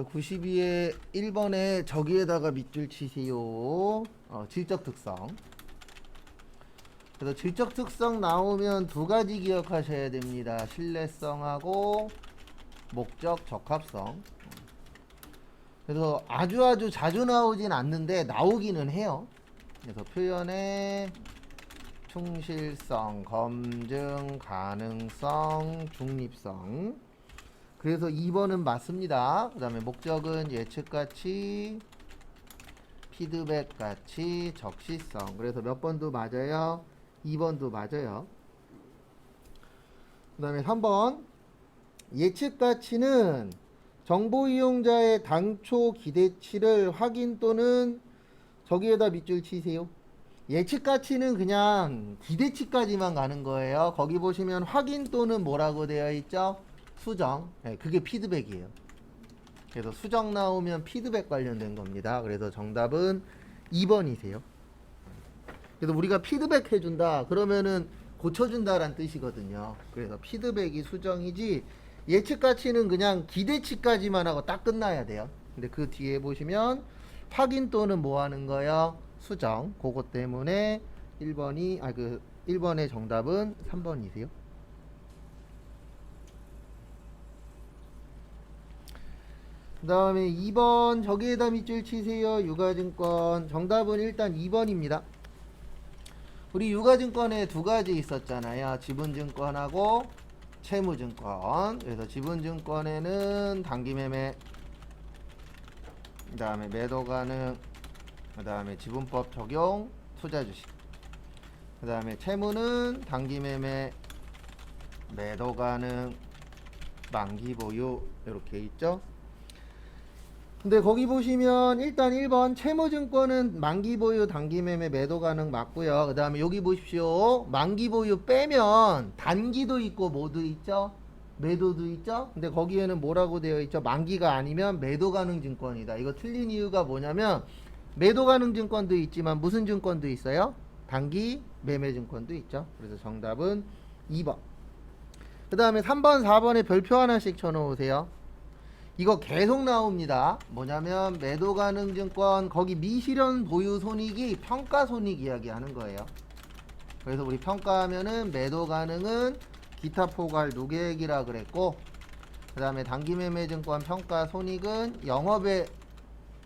92에 1번에 저기에다가 밑줄 치세요. 질적 특성. 그래서 질적 특성 나오면 두 가지 기억하셔야 됩니다. 신뢰성하고 목적 적합성. 그래서 아주 자주 나오진 않는데 나오기는 해요. 그래서 표현의 충실성, 검증, 가능성, 중립성. 그래서 2번은 맞습니다. 그 다음에 목적은 예측가치, 피드백가치, 적시성. 그래서 몇 번도 맞아요? 2번도 맞아요. 그 다음에 3번 예측가치는 정보 이용자의 당초 기대치를 확인 또는 저기에다 밑줄 치세요. 예측가치는 그냥 기대치까지만 가는 거예요. 거기 보시면 확인 또는 뭐라고 되어 있죠? 수정. 네, 그게 피드백이에요. 그래서 수정 나오면 피드백 관련된 겁니다. 그래서 정답은 2번이세요. 그래서 우리가 피드백 해준다 그러면은 고쳐준다란 뜻이거든요. 그래서 피드백이 수정이지 예측가치는 그냥 기대치까지만 하고 딱 끝나야 돼요. 근데 그 뒤에 보시면 확인 또는 뭐 하는 거요? 수정. 그거 때문에 1번의 정답은 3번이세요. 그 다음에 2번 저기에다 밑줄 치세요. 유가증권. 정답은 일단 2번입니다. 우리 유가증권에 두 가지 있었잖아요. 지분증권하고 채무증권. 그래서 지분증권에는 단기매매, 그 다음에 매도 가능, 그 다음에 지분법 적용, 투자주식. 그 다음에 채무는 단기매매, 매도 가능, 만기 보유 이렇게 있죠. 근데 거기 보시면 일단 1번 채무증권은 만기 보유, 단기 매매, 매도 가능 맞고요. 그 다음에 여기 보십시오. 만기 보유 빼면 단기도 있고 뭐도 있죠? 매도도 있죠? 근데 거기에는 뭐라고 되어 있죠? 만기가 아니면 매도 가능 증권이다. 이거 틀린 이유가 뭐냐면 매도 가능 증권도 있지만 무슨 증권도 있어요? 단기 매매 증권도 있죠. 그래서 정답은 2번. 그 다음에 3번, 4번에 별표 하나씩 쳐놓으세요. 이거 계속 나옵니다. 뭐냐면 매도 가능 증권 거기 미실현 보유 손익이 평가 손익 이야기하는 거예요. 그래서 우리 평가하면은 매도 가능은 기타 포괄 누계액이라 그랬고, 그 다음에 단기 매매 증권 평가 손익은 영업의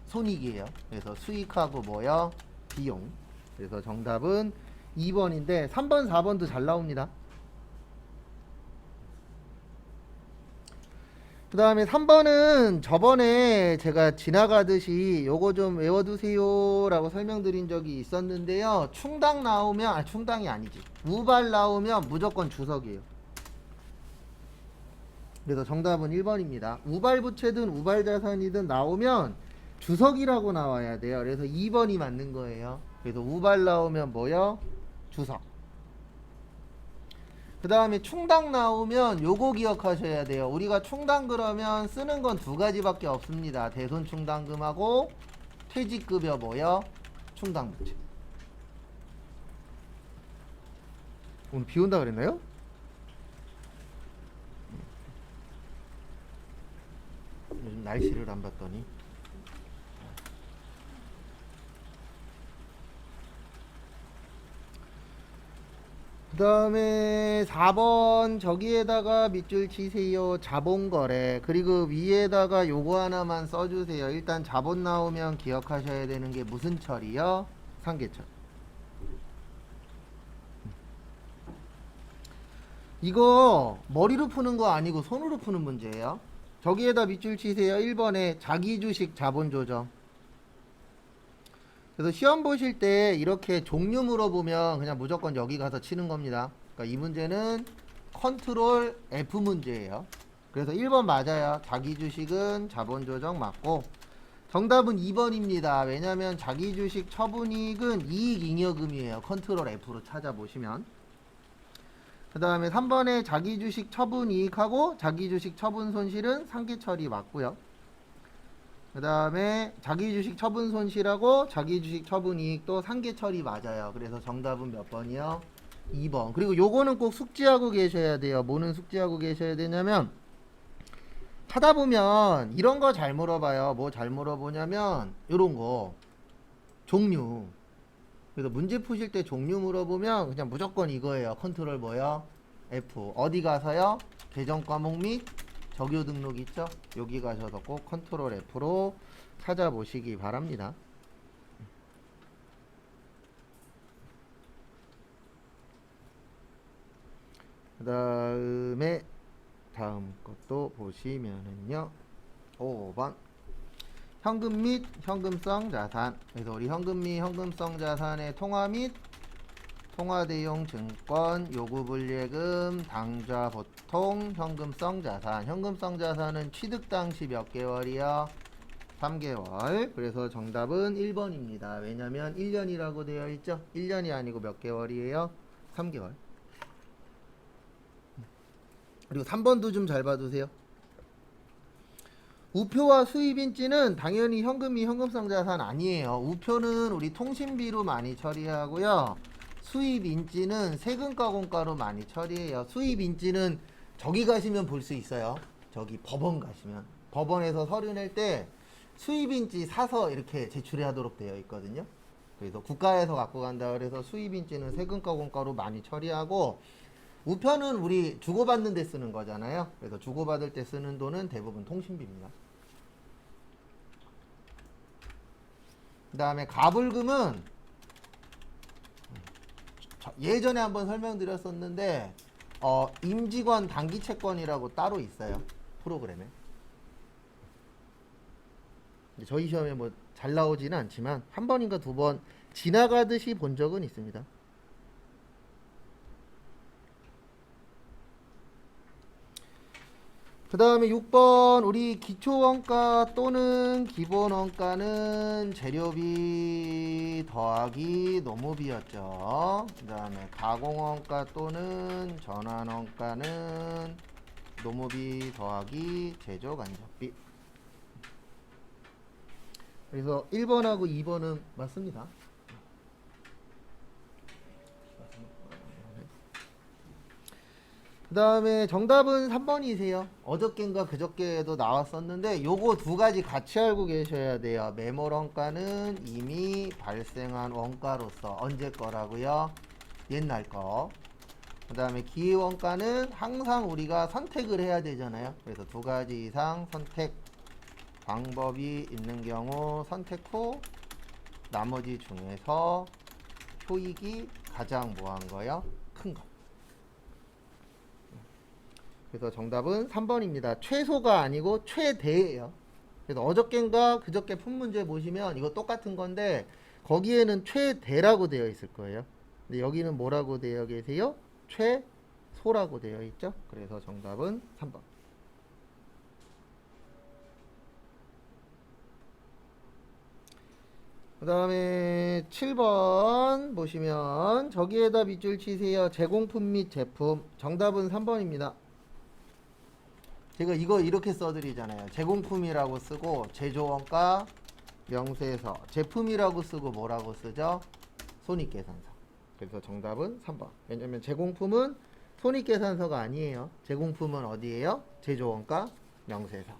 손익이에요. 그래서 수익하고 뭐요? 비용. 그래서 정답은 2번인데 3번, 4번도 잘 나옵니다. 그 다음에 3번은 저번에 제가 지나가듯이 요거 좀 외워두세요 라고 설명드린 적이 있었는데요. 충당 나오면, 충당이 아니지, 우발 나오면 무조건 주석이에요. 그래서 정답은 1번입니다. 우발 부채든 우발 자산이든 나오면 주석이라고 나와야 돼요. 그래서 2번이 맞는 거예요. 그래서 우발 나오면 뭐요? 주석. 그 다음에 충당 나오면 요거 기억하셔야 돼요. 우리가 충당 그러면 쓰는 건 두 가지밖에 없습니다. 대손 충당금하고 퇴직급여 뭐요? 충당부채. 오늘 비 온다 그랬나요? 요즘 날씨를 안 봤더니. 그 다음에 4번 저기에다가 밑줄 치세요. 자본거래. 그리고 위에다가 요거 하나만 써주세요. 일단 자본 나오면 기억하셔야 되는 게 무슨 철이요? 상계철. 이거 머리로 푸는 거 아니고 손으로 푸는 문제예요. 저기에다 밑줄 치세요. 1번에 자기주식 자본조정. 그래서 시험 보실 때 이렇게 종류 물어보면 그냥 무조건 여기 가서 치는 겁니다. 그러니까 이 문제는 컨트롤 F 문제예요. 그래서 1번 맞아요. 자기주식은 자본조정 맞고, 정답은 2번입니다. 왜냐면 자기주식 처분이익은 이익잉여금이에요. 컨트롤 F로 찾아보시면. 그 다음에 3번에 자기주식 처분이익하고 자기주식 처분 손실은 상계철이 맞고요. 그 다음에 자기주식 처분 손실하고 자기주식 처분 이익도 상계철이 맞아요. 그래서 정답은 몇 번이요? 2번. 그리고 요거는 꼭 숙지하고 계셔야 돼요. 뭐는 숙지하고 계셔야 되냐면 하다 보면 이런 거 잘 물어봐요. 뭐 잘 물어보냐면 요런 거 종류. 그래서 문제 푸실 때 종류 물어보면 그냥 무조건 이거예요. 컨트롤 뭐요? F. 어디 가서요? 계정 과목 및 적요 등록 있죠? 여기 가셔서 꼭 컨트롤 F로 찾아보시기 바랍니다. 그 다음에 다음 것도 보시면은요 5번 현금 및 현금성 자산. 그래서 우리 현금 및 현금성 자산의 통화 및 통화 대용 증권 요구 불예금 당좌 보통 현금성 자산. 현금성 자산은 취득 당시 몇 개월이요? 3개월. 그래서 정답은 1번입니다. 왜냐면 1년이라고 되어 있죠? 1년이 아니고 몇 개월이에요? 3개월. 그리고 3번도 좀 잘 봐두세요. 우표와 수입인지는 당연히 현금이 현금성 자산 아니에요. 우표는 우리 통신비로 많이 처리하고요. 수입인지는 세금가공가로 많이 처리해요. 수입인지는 저기 가시면 볼 수 있어요. 저기 법원 가시면. 법원에서 서류 낼 때 수입인지 사서 이렇게 제출해 하도록 되어 있거든요. 그래서 국가에서 갖고 간다 그래서 수입인지는 세금가공가로 많이 처리하고, 우편은 우리 주고받는 데 쓰는 거잖아요. 그래서 주고받을 때 쓰는 돈은 대부분 통신비입니다. 그 다음에 가불금은 예전에 한번 설명드렸었는데 임직원 단기채권이라고 따로 있어요. 프로그램에. 저희 시험에 뭐 잘 나오지는 않지만 한 번인가 두 번 지나가듯이 본 적은 있습니다. 그 다음에 6번 우리 기초원가 또는 기본원가는 재료비 더하기 노무비였죠. 그 다음에 가공원가 또는 전환원가는 노무비 더하기 제조간접비. 그래서 1번하고 2번은 맞습니다. 그 다음에 정답은 3번이세요. 어저께인가 그저께도 나왔었는데 요거 두 가지 같이 알고 계셔야 돼요. 매몰 원가는 이미 발생한 원가로서 언제 거라고요? 옛날 거. 그 다음에 기회 원가는 항상 우리가 선택을 해야 되잖아요. 그래서 두 가지 이상 선택 방법이 있는 경우 선택 후 나머지 중에서 효익이 가장 뭐한 거요? 큰 거. 그래서 정답은 3번입니다. 최소가 아니고 최대예요. 그래서 어저께인가 그저께 푼 문제 보시면 이거 똑같은 건데 거기에는 최대라고 되어 있을 거예요. 근데 여기는 뭐라고 되어 계세요? 최소라고 되어 있죠. 그래서 정답은 3번. 그 다음에 7번 보시면 저기에다 밑줄 치세요. 제공품 및 제품. 정답은 3번입니다. 제가 이거 이렇게 써드리잖아요. 제공품이라고 쓰고 제조원가 명세서, 제품이라고 쓰고 뭐라고 쓰죠? 손익계산서. 그래서 정답은 3번. 왜냐면 제공품은 손익계산서가 아니에요. 제공품은 어디예요? 제조원가 명세서.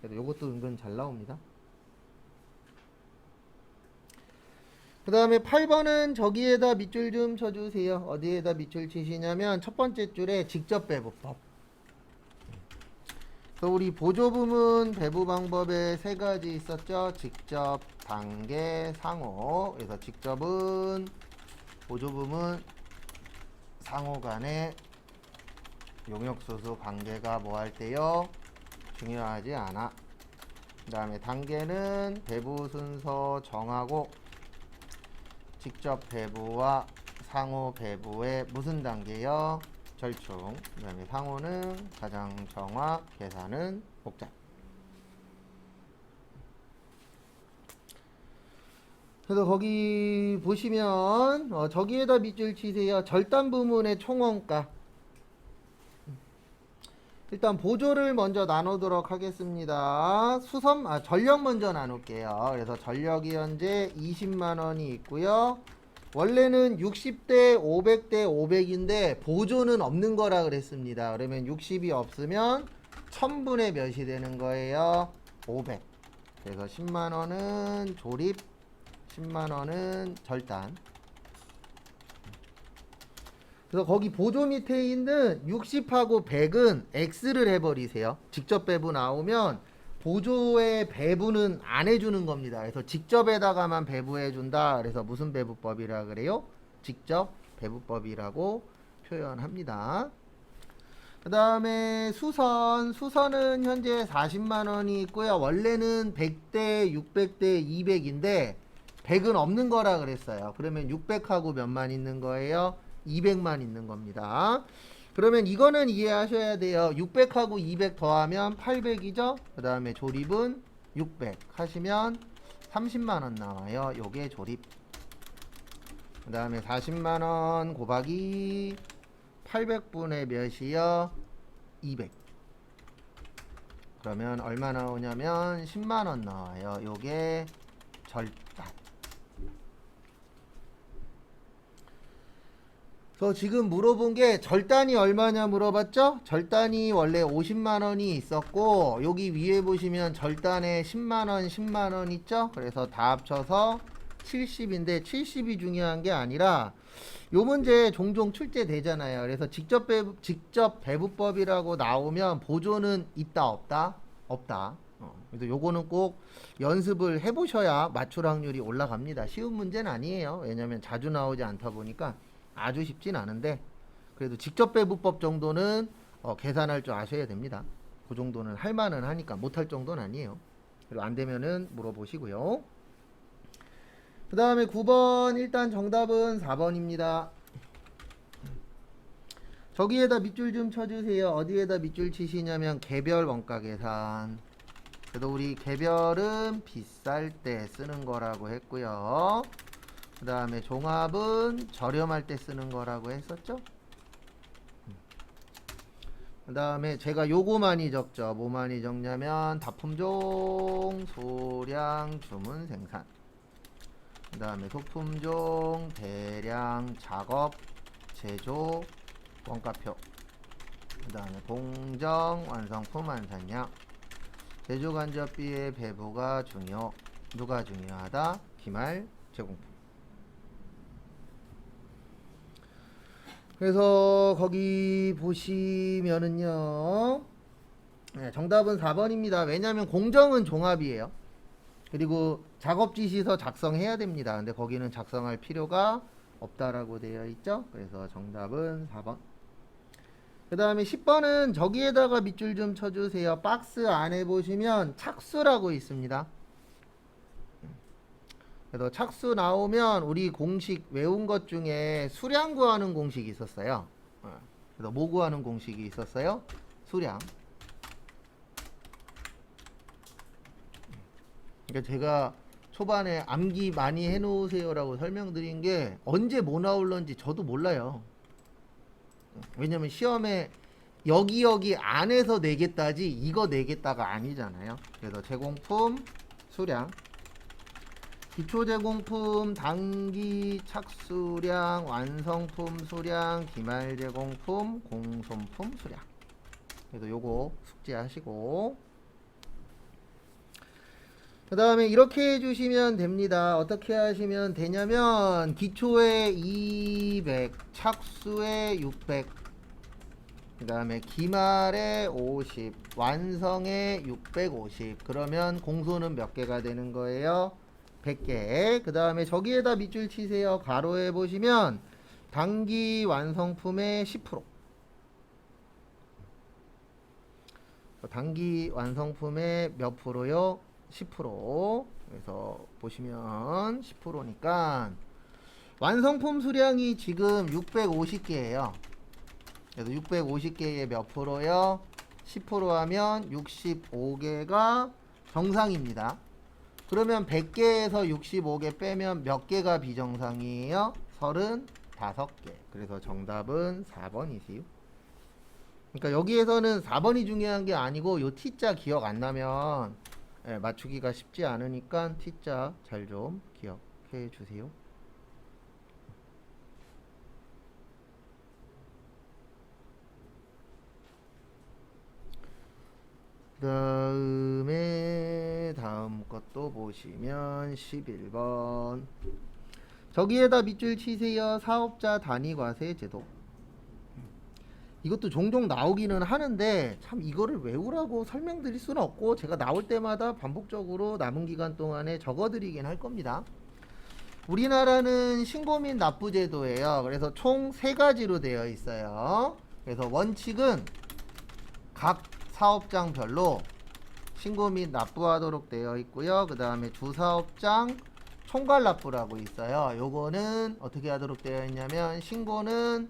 그래서 이것도 은근 잘 나옵니다. 그 다음에 8번은 저기에다 밑줄 좀 쳐주세요. 어디에다 밑줄 치시냐면 첫 번째 줄에 직접 배부법. 그래서 우리 보조부문 배부 방법에 세 가지 있었죠. 직접, 단계, 상호. 그래서 직접은 보조부문 상호 간의 용역소수 관계가 뭐 할 때요? 중요하지 않아. 그 다음에 단계는 배부 순서 정하고 직접 배부와 상호 배부의 무슨 단계요? 절충. 그 다음에 상호는 가장 정확, 계산은 복잡. 그래서 거기 보시면 저기에다 밑줄 치세요. 절단 부문의 총원가. 일단 보조를 먼저 나누도록 하겠습니다. 전력 먼저 나눌게요. 그래서 전력이 현재 20만원이 있고요. 원래는 60대 500대 500인데 보조는 없는 거라 그랬습니다. 그러면 60이 없으면 1000분의 몇이 되는 거예요? 500. 그래서 10만원은 조립, 10만원은 절단. 그래서 거기 보조 밑에 있는 60하고 100은 X를 해버리세요. 직접 배부 나오면 보조의 배부는 안 해주는 겁니다. 그래서 직접에다가만 배부해준다. 그래서 무슨 배부법이라 그래요? 직접 배부법이라고 표현합니다. 그 다음에 수선은 현재 40만원이 있고요. 원래는 100대, 600대, 200인데 100은 없는 거라 그랬어요. 그러면 600하고 몇만 있는 거예요? 200만 있는 겁니다. 그러면 이거는 이해하셔야 돼요. 600하고 200 더하면 800이죠. 그 다음에 조립은 600 하시면 30만원 나와요. 요게 조립. 그 다음에 40만원 곱하기 800분의 몇이요? 200. 그러면 얼마 나오냐면 10만원 나와요. 요게 절단. 그래서 지금 물어본 게 절단이 얼마냐 물어봤죠? 절단이 원래 50만원이 있었고 여기 위에 보시면 절단에 10만원 10만원 있죠? 그래서 다 합쳐서 70인데 70이 중요한 게 아니라 요 문제 종종 출제되잖아요. 그래서 직접 배부법이라고 나오면 보조는 있다 없다? 없다. 그래서 요거는 꼭 연습을 해보셔야 맞출 확률이 올라갑니다. 쉬운 문제는 아니에요. 왜냐면 자주 나오지 않다 보니까 아주 쉽진 않은데 그래도 직접 배부법 정도는 계산할 줄 아셔야 됩니다. 그 정도는 할 만은 하니까 못할 정도는 아니에요. 그리고 안 되면은 물어보시고요. 그 다음에 9번 일단 정답은 4번입니다. 저기에다 밑줄 좀 쳐주세요. 어디에다 밑줄 치시냐면 개별 원가 계산. 그래도 우리 개별은 비쌀 때 쓰는 거라고 했고요. 그 다음에 종합은 저렴할 때 쓰는 거라고 했었죠. 그 다음에 제가 요거 많이 적죠. 뭐 많이 적냐면 다품종, 소량, 주문, 생산. 그 다음에 소품종, 대량, 작업, 제조, 원가표. 그 다음에 공정, 완성품, 완산량. 제조간접비의 배부가 누가 중요하다? 기말, 제공품. 그래서 거기 보시면은요, 네, 정답은 4번입니다. 왜냐하면 공정은 종합이에요. 그리고 작업지시서 작성해야 됩니다. 근데 거기는 작성할 필요가 없다라고 되어 있죠. 그래서 정답은 4번. 그 다음에 10번은 저기에다가 밑줄 좀 쳐주세요. 박스 안에 보시면 착수라고 있습니다. 그래서 착수 나오면 우리 공식 외운 것 중에 수량 구하는 공식이 있었어요. 그래서 뭐 구하는 공식이 있었어요? 수량. 그러니까 제가 초반에 암기 많이 해놓으세요라고 설명드린 게 언제 뭐 나올런지 저도 몰라요. 왜냐면 시험에 여기 안에서 내겠다지 이거 내겠다가 아니잖아요. 그래서 제공품 수량, 기초 제공품, 단기 착수량, 완성품 수량, 기말 제공품, 공손품 수량. 그래서 요거 숙지하시고, 그 다음에 이렇게 해주시면 됩니다. 어떻게 하시면 되냐면 기초에 200, 착수에 600, 그 다음에 기말에 50, 완성에 650. 그러면 공소는 몇 개가 되는 거예요? 100개. 그 다음에 저기에다 밑줄 치세요. 가로에 보시면 단기 완성품의 10%. 단기 완성품의 몇 프로요? 10%. 그래서 보시면 10%니까 완성품 수량이 지금 650개예요. 그래서 650개의 몇 프로요? 10% 하면 65개가 정상입니다. 그러면 100개에서 65개 빼면 몇 개가 비정상이에요? 35개. 그래서 정답은 4번이지요. 그러니까 여기에서는 4번이 중요한 게 아니고 요 T자 기억 안 나면 맞추기가 쉽지 않으니까 T자 잘 좀 기억해 주세요. 그다음에 다음 것도 보시면 11번. 저기에다 밑줄 치세요. 사업자 단위 과세 제도. 이것도 종종 나오기는 하는데 참 이거를 외우라고 설명드릴 수는 없고 제가 나올 때마다 반복적으로 남은 기간 동안에 적어드리긴 할 겁니다. 우리나라는 신고 및 납부 제도예요. 그래서 총 3가지로 되어 있어요. 그래서 원칙은 각 사업장별로 신고 및 납부하도록 되어 있고요. 그 다음에 주사업장 총괄 납부라고 있어요. 요거는 어떻게 하도록 되어 있냐면 신고는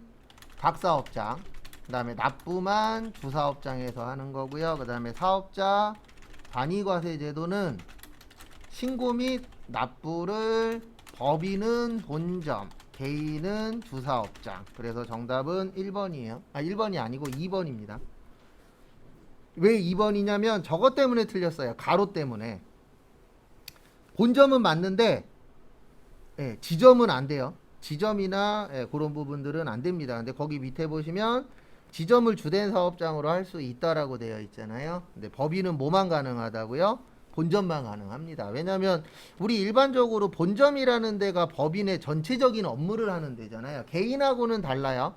각 사업장, 그 다음에 납부만 주사업장에서 하는 거고요. 그 다음에 사업자 단위과세 제도는 신고 및 납부를 법인은 본점, 개인은 주사업장. 그래서 정답은 1번이에요. 1번이 아니고 2번입니다. 왜 2번이냐면 저것 때문에 틀렸어요. 가로 때문에. 본점은 맞는데 지점은 안 돼요. 지점이나 그런 부분들은 안 됩니다. 근데 거기 밑에 보시면 지점을 주된 사업장으로 할 수 있다라고 되어 있잖아요. 근데 법인은 뭐만 가능하다고요? 본점만 가능합니다. 왜냐하면 우리 일반적으로 본점이라는 데가 법인의 전체적인 업무를 하는 데잖아요. 개인하고는 달라요.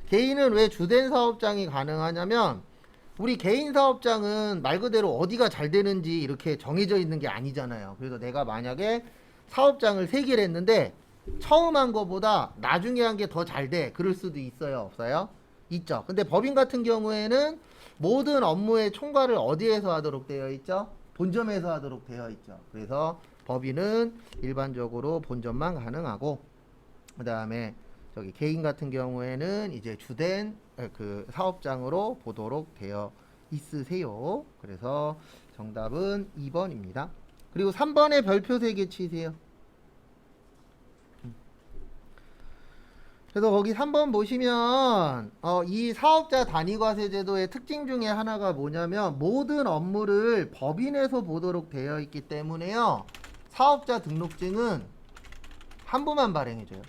개인은 왜 주된 사업장이 가능하냐면 우리 개인 사업장은 말 그대로 어디가 잘 되는지 이렇게 정해져 있는 게 아니잖아요. 그래서 내가 만약에 사업장을 3개를 했는데 처음 한 거보다 나중에 한 게 더 잘 돼. 그럴 수도 있어요? 없어요? 있죠. 근데 법인 같은 경우에는 모든 업무의 총괄을 어디에서 하도록 되어 있죠? 본점에서 하도록 되어 있죠. 그래서 법인은 일반적으로 본점만 가능하고 그 다음에 저기 개인 같은 경우에는 이제 주된 그 사업장으로 보도록 되어 있으세요. 그래서 정답은 2번입니다. 그리고 3번에 별표 3개 치세요. 그래서 거기 3번 보시면 이 사업자 단위과세 제도의 특징 중에 하나가 뭐냐면 모든 업무를 법인에서 보도록 되어 있기 때문에요. 사업자 등록증은 한 부만 발행해줘요.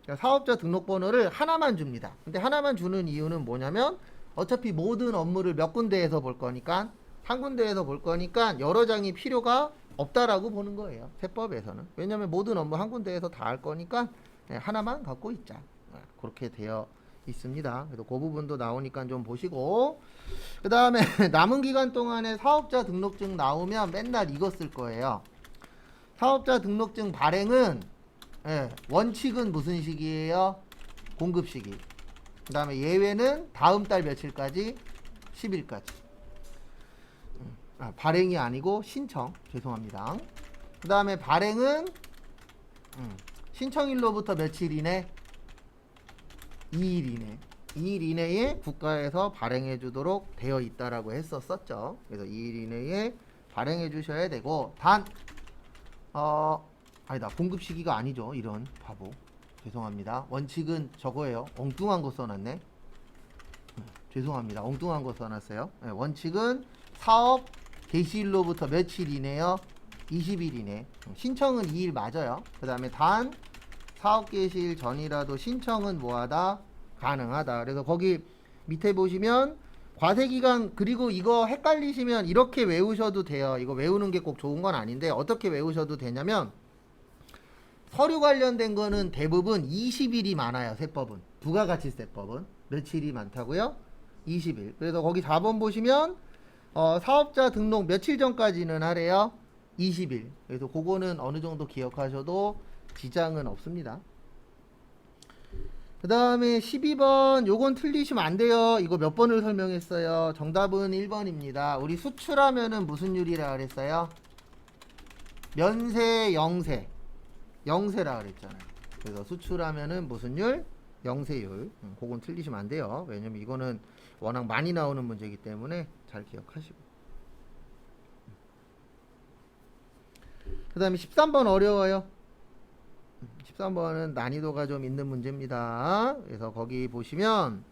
그러니까 사업자 등록번호를 하나만 줍니다. 근데 하나만 주는 이유는 뭐냐면 어차피 모든 업무를 몇 군데에서 볼 거니까 한 군데에서 볼 거니까 여러 장이 필요가 없다라고 보는 거예요. 세법에서는. 왜냐면 모든 업무 한 군데에서 다 할 거니까 하나만 갖고 있자. 그렇게 되어 있습니다. 그래서 그 부분도 나오니까 좀 보시고 그 다음에 남은 기간 동안에 사업자 등록증 나오면 맨날 이거 쓸 거예요. 사업자 등록증 발행은 원칙은 무슨 시기예요? 공급 시기. 그 다음에 예외는 다음 달 며칠까지? 10일까지. 발행이 아니고 신청. 죄송합니다. 그 다음에 발행은 신청일로부터 며칠 이내? 2일 이내. 2일 이내에 국가에서 발행해 주도록 되어 있다라고 했었죠. 그래서 2일 이내에 발행해 주셔야 되고 아니다. 공급 시기가 아니죠. 이런 바보. 죄송합니다. 원칙은 저거예요. 엉뚱한 거 써놨네. 죄송합니다. 엉뚱한 거 써놨어요. 원칙은 사업 개시일로부터 며칠 이내요? 20일 이내. 신청은 2일 맞아요. 그 다음에 단 사업 개시일 전이라도 신청은 뭐하다? 가능하다. 그래서 거기 밑에 보시면 과세기간 그리고 이거 헷갈리시면 이렇게 외우셔도 돼요. 이거 외우는 게 꼭 좋은 건 아닌데 어떻게 외우셔도 되냐면 서류 관련된 거는 대부분 20일이 많아요. 세법은. 부가가치세법은. 며칠이 많다고요? 20일. 그래서 거기 4번 보시면 사업자 등록 며칠 전까지는 하래요? 20일. 그래서 그거는 어느 정도 기억하셔도 지장은 없습니다. 그 다음에 12번 요건 틀리시면 안 돼요. 이거 몇 번을 설명했어요. 정답은 1번입니다. 우리 수출하면은 무슨 율이라 그랬어요? 면세, 영세. 영세라 그랬잖아요. 그래서 수출하면은 무슨 율? 영세율. 그건 틀리시면 안 돼요. 왜냐면 이거는 워낙 많이 나오는 문제이기 때문에 잘 기억하시고. 그 다음에 13번 어려워요. 13번은 난이도가 좀 있는 문제입니다. 그래서 거기 보시면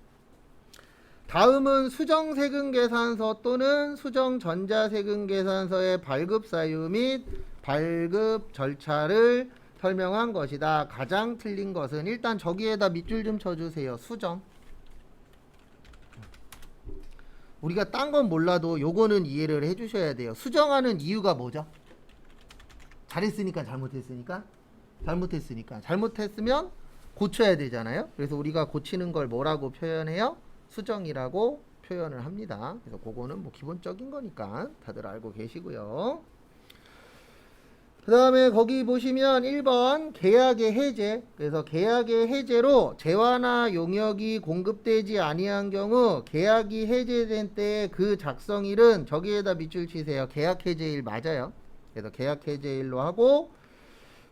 다음은 수정세금계산서 또는 수정전자세금계산서의 발급 사유 및 발급 절차를 설명한 것이다. 가장 틀린 것은 일단 저기에다 밑줄 좀 쳐주세요. 수정. 우리가 딴 건 몰라도 요거는 이해를 해주셔야 돼요. 수정하는 이유가 뭐죠? 잘했으니까 잘못했으니까? 잘못했으니까. 잘못했으면 고쳐야 되잖아요. 그래서 우리가 고치는 걸 뭐라고 표현해요? 수정이라고 표현을 합니다. 그래서 그거는 뭐 기본적인 거니까 다들 알고 계시고요. 그 다음에 거기 보시면 1번 계약의 해제. 그래서 계약의 해제로 재화나 용역이 공급되지 아니한 경우 계약이 해제된 때의 그 작성일은 저기에다 밑줄 치세요. 계약 해제일 맞아요. 그래서 계약 해제일로 하고,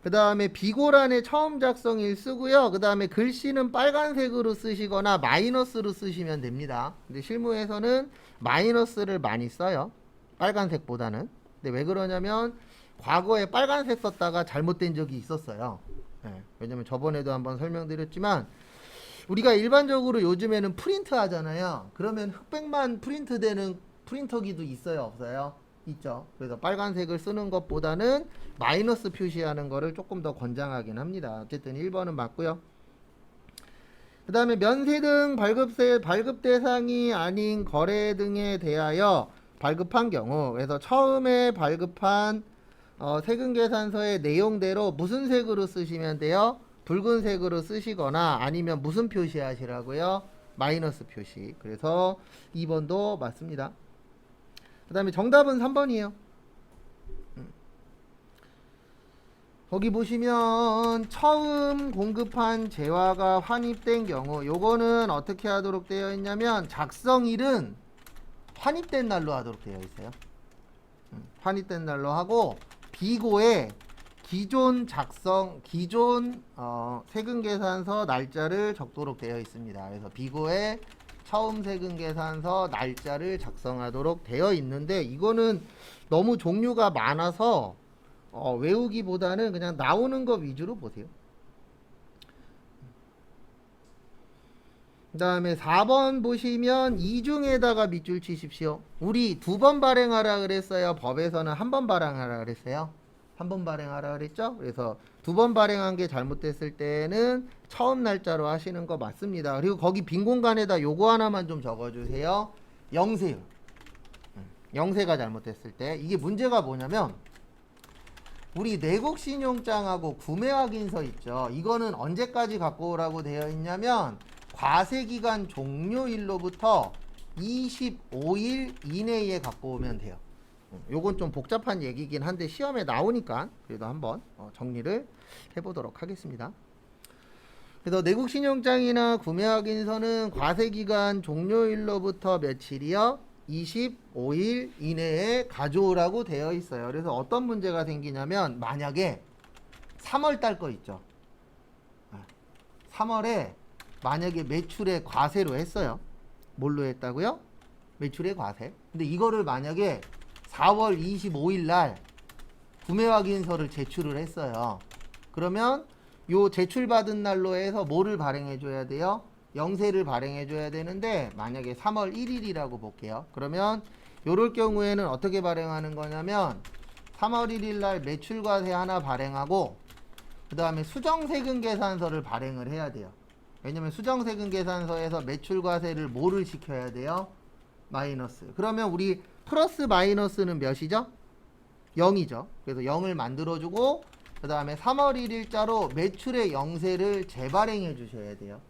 그 다음에 비고란에 처음 작성일 쓰고요. 그 다음에 글씨는 빨간색으로 쓰시거나 마이너스로 쓰시면 됩니다. 근데 실무에서는 마이너스를 많이 써요. 빨간색보다는. 근데 왜 그러냐면 과거에 빨간색 썼다가 잘못된 적이 있었어요. 네, 왜냐면 저번에도 한번 설명드렸지만 우리가 일반적으로 요즘에는 프린트 하잖아요. 그러면 흑백만 프린트되는 프린터기도 있어요, 없어요? 있죠. 그래서 빨간색을 쓰는 것보다는 마이너스 표시하는 거를 조금 더 권장하긴 합니다. 어쨌든 1번은 맞고요. 그 다음에 면세 등 발급 대상이 아닌 거래 등에 대하여 발급한 경우, 그래서 처음에 발급한 세금계산서의 내용대로 무슨 색으로 쓰시면 돼요? 붉은색으로 쓰시거나 아니면 무슨 표시 하시라고요? 마이너스 표시. 그래서 2번도 맞습니다. 그 다음에 정답은 3번이에요. 거기 보시면 처음 공급한 재화가 환입된 경우, 요거는 어떻게 하도록 되어 있냐면 작성일은 환입된 날로 하도록 되어 있어요. 환입된 날로 하고, 비고에 기존 세금계산서 날짜를 적도록 되어 있습니다. 그래서 비고에 처음 세금계산서 날짜를 작성하도록 되어 있는데, 이거는 너무 종류가 많아서 외우기보다는 그냥 나오는 거 위주로 보세요. 그 다음에 4번 보시면 이중에다가 밑줄 치십시오. 우리 2번 발행하라 그랬어요? 법에서는 1번 발행하라 그랬어요? 1번 발행하라 그랬죠? 그래서 2번 발행한 게 잘못됐을 때는 처음 날짜로 하시는 거 맞습니다. 그리고 거기 빈 공간에다 요거 하나만 좀 적어주세요. 영세요. 영세가 잘못됐을 때. 이게 문제가 뭐냐면 우리 내국신용장하고 구매확인서 있죠. 이거는 언제까지 갖고 오라고 되어 있냐면 과세기간 종료일로부터 25일 이내에 갖고 오면 돼요. 요건 좀 복잡한 얘기긴 한데 시험에 나오니까 그래도 한번 정리를 해보도록 하겠습니다. 그래서 내국신용장이나 구매확인서는 과세기간 종료일로부터 며칠이요? 25일 이내에 가져오라고 되어 있어요. 그래서 어떤 문제가 생기냐면 만약에 3월 달 거 있죠. 3월에 만약에 매출에 과세로 했어요. 뭘로 했다고요? 매출에 과세. 근데 이거를 만약에 4월 25일 날 구매확인서를 제출을 했어요. 그러면 요 제출받은 날로 해서 뭐를 발행해 줘야 돼요? 영세를 발행해 줘야 되는데 만약에 3월 1일이라고 볼게요. 그러면 요럴 경우에는 어떻게 발행하는 거냐면 3월 1일 날 매출과세 하나 발행하고 그 다음에 수정세금계산서를 발행을 해야 돼요. 왜냐면 수정세금계산서에서 매출과세를 뭐를 시켜야 돼요? 마이너스. 그러면 우리 플러스 마이너스는 몇이죠? 0이죠. 그래서 0을 만들어주고 그 다음에 3월 1일자로 매출의 영세를 재발행해 주셔야 돼요.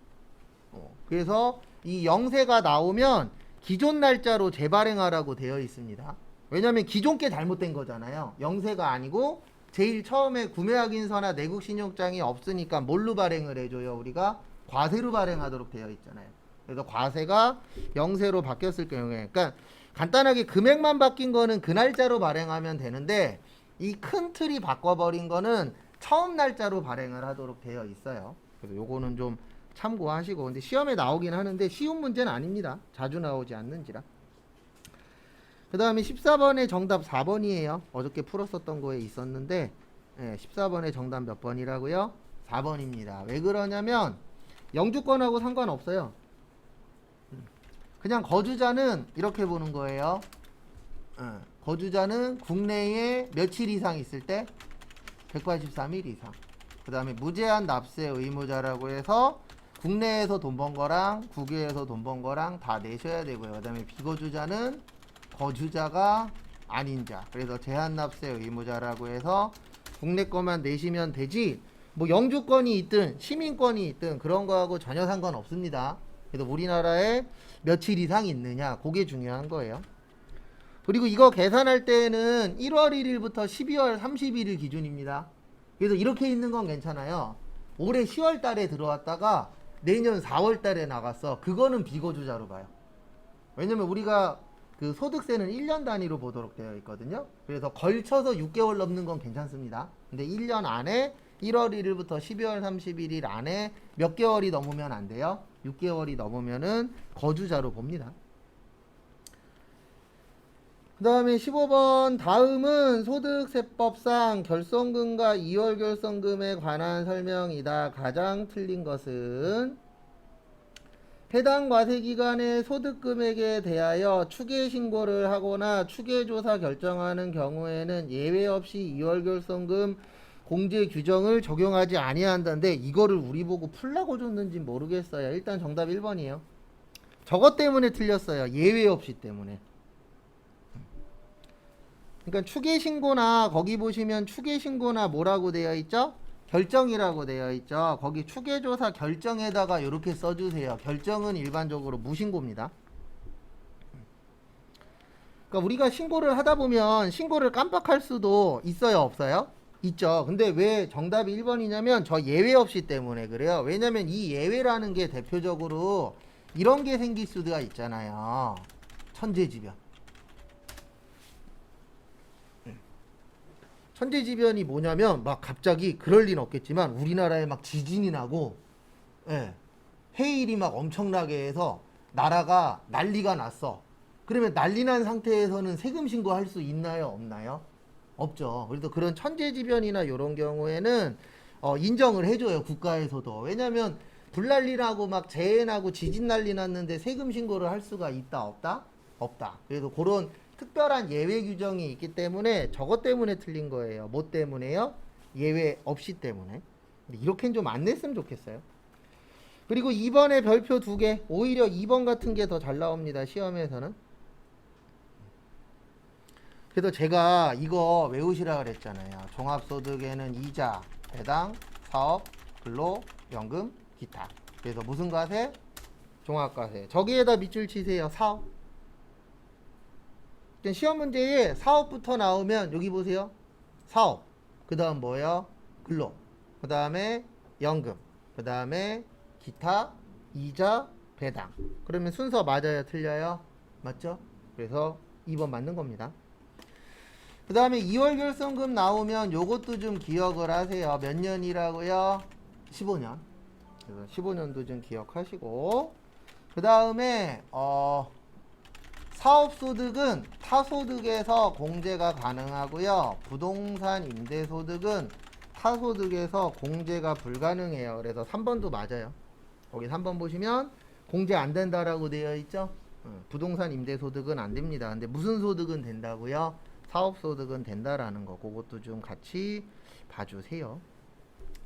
그래서 이 영세가 나오면 기존 날짜로 재발행하라고 되어 있습니다. 왜냐면 기존 게 잘못된 거잖아요. 영세가 아니고 제일 처음에 구매확인서나 내국신용장이 없으니까 뭘로 발행을 해줘요? 우리가 과세로 발행하도록 되어 있잖아요. 그래서 과세가 영세로 바뀌었을 경우에, 그러니까 간단하게 금액만 바뀐 거는 그 날짜로 발행하면 되는데 이 큰 틀이 바꿔버린 거는 처음 날짜로 발행을 하도록 되어 있어요. 그래서 요거는 좀 참고하시고, 근데 시험에 나오긴 하는데 쉬운 문제는 아닙니다. 자주 나오지 않는지라. 그 다음에 14번의 정답 4번이에요. 어저께 풀었었던 거에 있었는데 14번의 정답 몇 번이라고요? 4번입니다. 왜 그러냐면 영주권하고 상관없어요. 그냥 거주자는 이렇게 보는 거예요. 거주자는 국내에 며칠 이상 있을 때 183일 이상. 그 다음에 무제한 납세 의무자라고 해서 국내에서 돈 번 거랑 국외에서 돈 번 거랑 다 내셔야 되고요. 그 다음에 비거주자는 거주자가 아닌 자, 그래서 제한납세 의무자라고 해서 국내 거만 내시면 되지, 뭐 영주권이 있든 시민권이 있든 그런 거하고 전혀 상관없습니다. 그래서 우리나라에 며칠 이상 있느냐, 그게 중요한 거예요. 그리고 이거 계산할 때는 1월 1일부터 12월 31일 기준입니다. 그래서 이렇게 있는 건 괜찮아요. 올해 10월 달에 들어왔다가 내년 4월 달에 나갔어. 그거는 비거주자로 봐요. 왜냐면 우리가 그 소득세는 1년 단위로 보도록 되어 있거든요. 그래서 걸쳐서 6개월 넘는 건 괜찮습니다. 근데 1년 안에 1월 1일부터 12월 31일 안에 몇 개월이 넘으면 안 돼요. 6개월이 넘으면은 거주자로 봅니다. 그 다음에 15번 다음은 소득세법상 결손금과 2월 결손금에 관한 설명이다. 가장 틀린 것은 해당 과세기간의 소득금액에 대하여 추계신고를 하거나 추계조사 결정하는 경우에는 예외 없이 2월 결손금 공제 규정을 적용하지 아니한다는데, 이거를 우리 보고 풀라고 줬는지 모르겠어요. 일단 정답 1번이에요. 저것 때문에 틀렸어요. 예외 없이 때문에. 그러니까 추계신고나, 거기 보시면 추계신고나 뭐라고 되어 있죠? 결정이라고 되어 있죠. 거기 추계조사 결정에다가 이렇게 써주세요. 결정은 일반적으로 무신고입니다. 그러니까 우리가 신고를 하다 보면 신고를 깜빡할 수도 있어요, 없어요? 있죠. 근데 왜 정답이 1번이냐면 저 예외 없이 때문에 그래요. 왜냐면 이 예외라는 게 대표적으로 이런 게 생길 수가 있잖아요. 천재지변. 천재지변이 뭐냐면 막 갑자기, 그럴 리는 없겠지만 우리나라에 막 지진이 나고, 예, 해일이 막 엄청나게 해서 나라가 난리가 났어. 그러면 난리 난 상태에서는 세금 신고할 수 있나요, 없나요? 없죠. 그래서 그런 천재지변이나 이런 경우에는 인정을 해줘요, 국가에서도. 왜냐면 불난리 나고 막 재해 나고 지진 난리 났는데 세금 신고를 할 수가 있다, 없다? 없다. 그래서 그런 특별한 예외 규정이 있기 때문에 저것 때문에 틀린 거예요. 뭐 때문에요? 예외 없이 때문에. 이렇게는 좀 안 냈으면 좋겠어요. 그리고 2번에 별표 2개, 오히려 2번 같은 게 더 잘 나옵니다, 시험에서는. 그래서 제가 이거 외우시라 그랬잖아요. 종합소득에는 이자, 배당, 사업, 근로, 연금, 기타. 그래서 무슨 과세? 종합과세. 저기에다 밑줄 치세요. 사업. 시험 문제에 사업부터 나오면 여기 보세요. 사업. 그 다음 뭐예요? 근로. 그 다음에 연금. 그 다음에 기타, 이자, 배당. 그러면 순서 맞아요, 틀려요? 맞죠? 그래서 2번 맞는 겁니다. 그 다음에 2월 결손금 나오면 요것도 좀 기억을 하세요. 몇 년이라고요? 15년. 그래서 15년도 좀 기억하시고, 그 다음에 사업소득은 타소득에서 공제가 가능하고요. 부동산 임대소득은 타소득에서 공제가 불가능해요. 그래서 3번도 맞아요. 거기 3번 보시면 공제 안 된다라고 되어 있죠. 부동산 임대소득은 안 됩니다. 근데 무슨 소득은 된다고요? 사업소득은 된다라는 거, 그것도 좀 같이 봐주세요.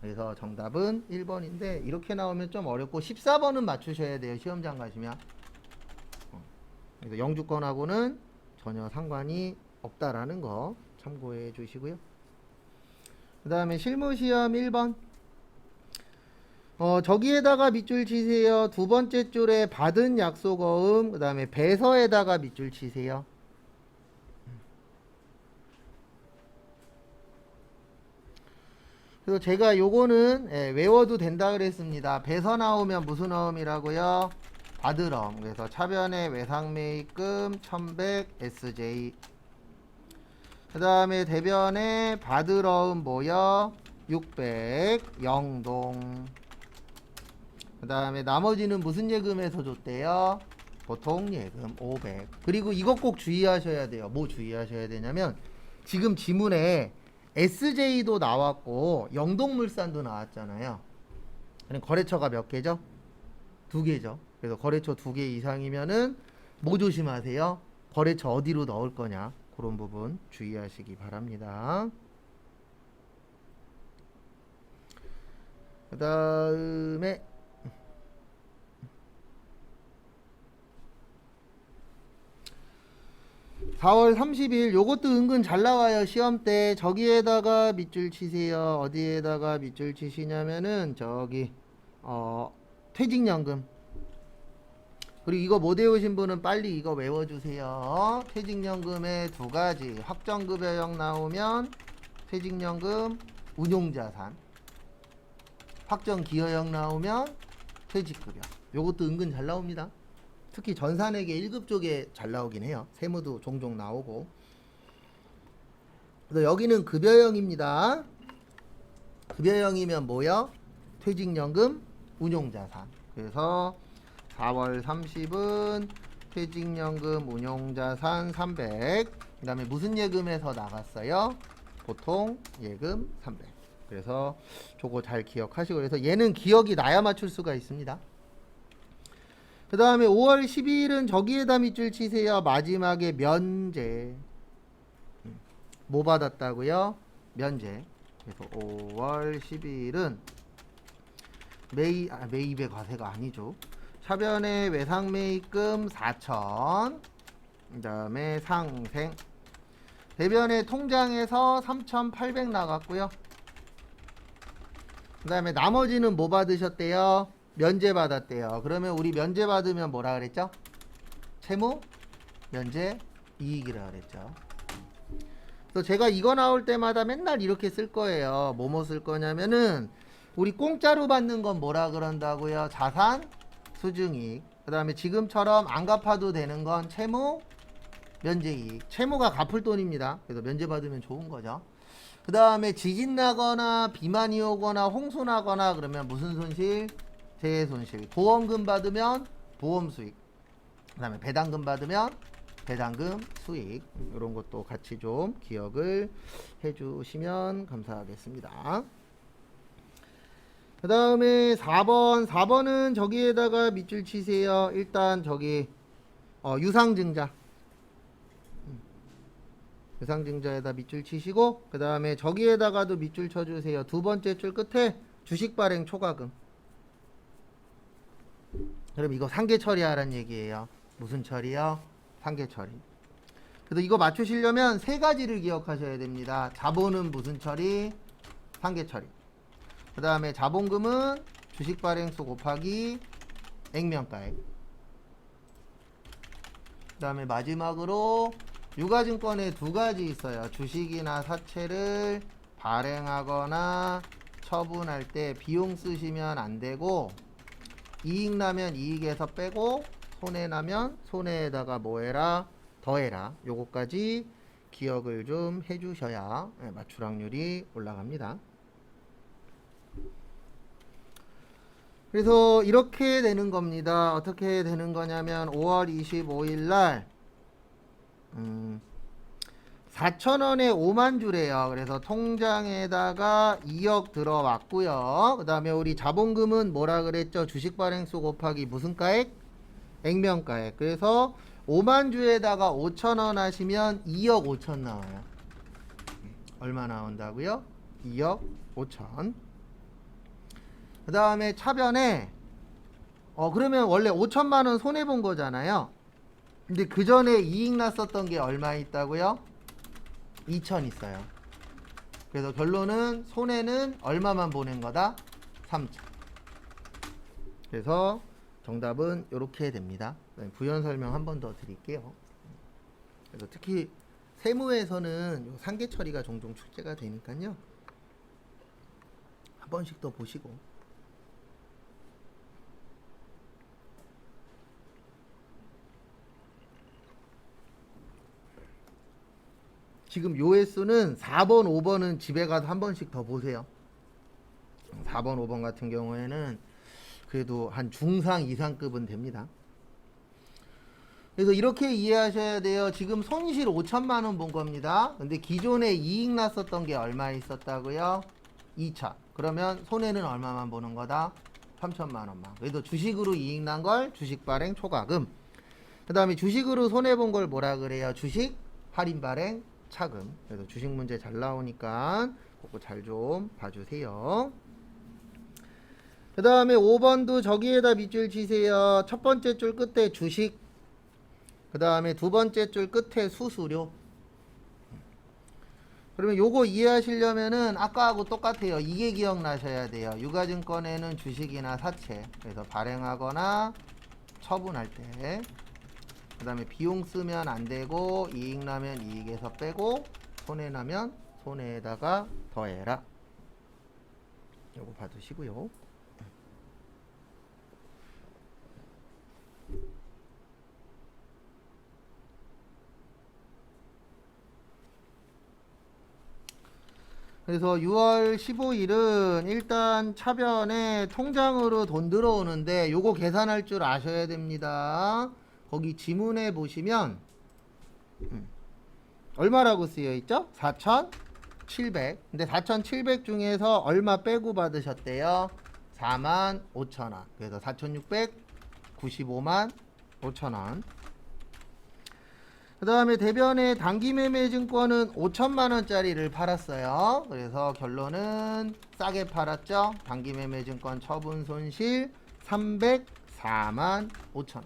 그래서 정답은 1번인데 이렇게 나오면 좀 어렵고 14번은 맞추셔야 돼요, 시험장 가시면. 그래서 영주권하고는 전혀 상관이 없다라는 거 참고해 주시고요. 그 다음에 실무시험 1번. 저기에다가 밑줄 치세요. 두 번째 줄에 받은 약속어음, 그 다음에 배서에다가 밑줄 치세요. 그래서 제가 요거는 외워도 된다 그랬습니다. 배서 나오면 무슨 어음이라고요? 받을 어음. 그래서 차변의 외상매입금 1100 SJ. 그 다음에 대변의 받을 어음 뭐요? 600 영동. 그 다음에 나머지는 무슨 예금에서 줬대요? 보통 예금 500. 그리고 이것 꼭 주의하셔야 돼요. 뭐 주의하셔야 되냐면 지금 지문에 SJ도 나왔고 영동물산도 나왔잖아요. 그럼 거래처가 몇 개죠? 2개죠. 그래서 거래처 2개 이상이면은 뭐 조심하세요? 거래처 어디로 넣을 거냐, 그런 부분 주의하시기 바랍니다. 그 다음에 4월 30일 요것도 은근 잘 나와요. 시험 때 저기에다가 밑줄 치세요. 어디에다가 밑줄 치시냐면은 저기 퇴직연금. 그리고 이거 못 외우신 분은 빨리 이거 외워주세요. 퇴직연금의 두 가지. 확정급여형 나오면 퇴직연금 운용자산, 확정기여형 나오면 퇴직급여. 요것도 은근 잘 나옵니다. 특히 전산회계 1급 쪽에 잘 나오긴 해요. 세무도 종종 나오고. 그래서 여기는 급여형입니다. 급여형이면 뭐요? 퇴직연금 운용자산. 그래서 4월 30은 퇴직연금 운용자산 300. 그 다음에 무슨 예금에서 나갔어요? 보통 예금 300. 그래서 저거 잘 기억하시고, 그래서 얘는 기억이 나야 맞출 수가 있습니다. 그 다음에 5월 12일은 저기에다 밑줄 치세요. 마지막에 면제. 뭐 받았다고요? 면제. 그래서 5월 12일은 매입의 과세가 아니죠. 차변의 외상매입금 4천. 그 다음에 상생. 대변의 통장에서 3,800 나갔고요. 그 다음에 나머지는 뭐 받으셨대요? 면제 받았대요. 그러면 우리 면제 받으면 뭐라 그랬죠? 채무, 면제, 이익이라 그랬죠. 그래서 제가 이거 나올 때마다 맨날 이렇게 쓸 거예요. 뭐뭐 쓸 거냐면은 우리 공짜로 받는 건 뭐라 그런다고요? 자산, 수증이익. 그 다음에 지금처럼 안 갚아도 되는 건 채무, 면제이익. 채무가 갚을 돈입니다. 그래서 면제 받으면 좋은 거죠. 그 다음에 지진 나거나 비만이 오거나 홍수 나거나 그러면 무슨 손실? 재해 손실. 보험금 받으면 보험 수익. 그 다음에 배당금 받으면 배당금 수익. 이런 것도 같이 좀 기억을 해주시면 감사하겠습니다. 그 다음에 4번은 저기에다가 밑줄 치세요. 일단 저기 유상증자. 유상증자에다 밑줄 치시고, 그 다음에 저기에다가도 밑줄 쳐주세요. 두 번째 줄 끝에 주식발행 초과금. 그럼 이거 상계 처리하라는 얘기예요. 무슨 처리요? 상계 처리. 그래서 이거 맞추시려면 세 가지를 기억하셔야 됩니다. 자본은 무슨 처리? 상계 처리. 그 다음에 자본금은 주식발행수 곱하기 액면가액. 그 다음에 마지막으로 유가증권에 두 가지 있어요. 주식이나 사채를 발행하거나 처분할 때 비용 쓰시면 안 되고, 이익 나면 이익에서 빼고, 손해 나면 손해에다가 뭐 해라? 더해라. 요거까지 기억을 좀 해주셔야 맞출 확률이 올라갑니다. 그래서 이렇게 되는 겁니다. 어떻게 되는 거냐면 5월 25일 날 4,000원에 5만 주래요. 그래서 통장에다가 2억 들어왔고요. 그 다음에 우리 자본금은 뭐라 그랬죠? 주식발행수 곱하기 무슨 가액? 액면가액. 그래서 5만 주에다가 5,000원 하시면 2억 5천 나와요. 얼마 나온다고요? 2억 5천. 그 다음에 차변에 그러면 원래 5천만 원 손해본 거잖아요. 근데 그 전에 이익 났었던 게 얼마 있다고요? 2천 있어요. 그래서 결론은 손해는 얼마만 보낸 거다? 3천. 그래서 정답은 이렇게 됩니다. 부연 설명 한 번 더 드릴게요. 그래서 특히 세무에서는 상계 처리가 종종 출제가 되니까요. 한 번씩 더 보시고. 지금 요 횟수는 4번, 5번은 집에 가서 한 번씩 더 보세요. 4번, 5번 같은 경우에는 그래도 한 중상 이상급은 됩니다. 그래서 이렇게 이해하셔야 돼요. 지금 손실 5천만 원 본 겁니다. 근데 기존에 이익 났었던 게 얼마 있었다고요? 2천. 그러면 손해는 얼마만 보는 거다? 3천만 원만. 그래도 주식으로 이익 난 걸 주식 발행 초과금. 그 다음에 주식으로 손해 본 걸 뭐라 그래요? 주식 할인 발행 차금. 그래서 주식 문제 잘 나오니까 그거 잘 좀 봐주세요. 그 다음에 5번도 저기에다 밑줄 치세요. 첫 번째 줄 끝에 주식 그 다음에 두 번째 줄 끝에 수수료. 그러면 요거 이해하시려면은 아까하고 똑같아요. 이게 기억나셔야 돼요. 유가증권에는 주식이나 사채, 그래서 발행하거나 처분할 때, 그 다음에 비용 쓰면 안 되고 이익 나면 이익에서 빼고 손해 나면 손해에다가 더해라. 요거 봐두시고요. 그래서 6월 15일은 일단 차변에 통장으로 돈 들어오는데 요거 계산할 줄 아셔야 됩니다. 거기 지문에 보시면 얼마라고 쓰여 있죠? 4,700. 근데 4,700 중에서 얼마 빼고 받으셨대요? 45,000원. 그래서 4,695만 5천원. 그 다음에 대변의 단기매매증권은 5천만원짜리를 팔았어요. 그래서 결론은 싸게 팔았죠. 단기매매증권 처분 손실 304만 5천원.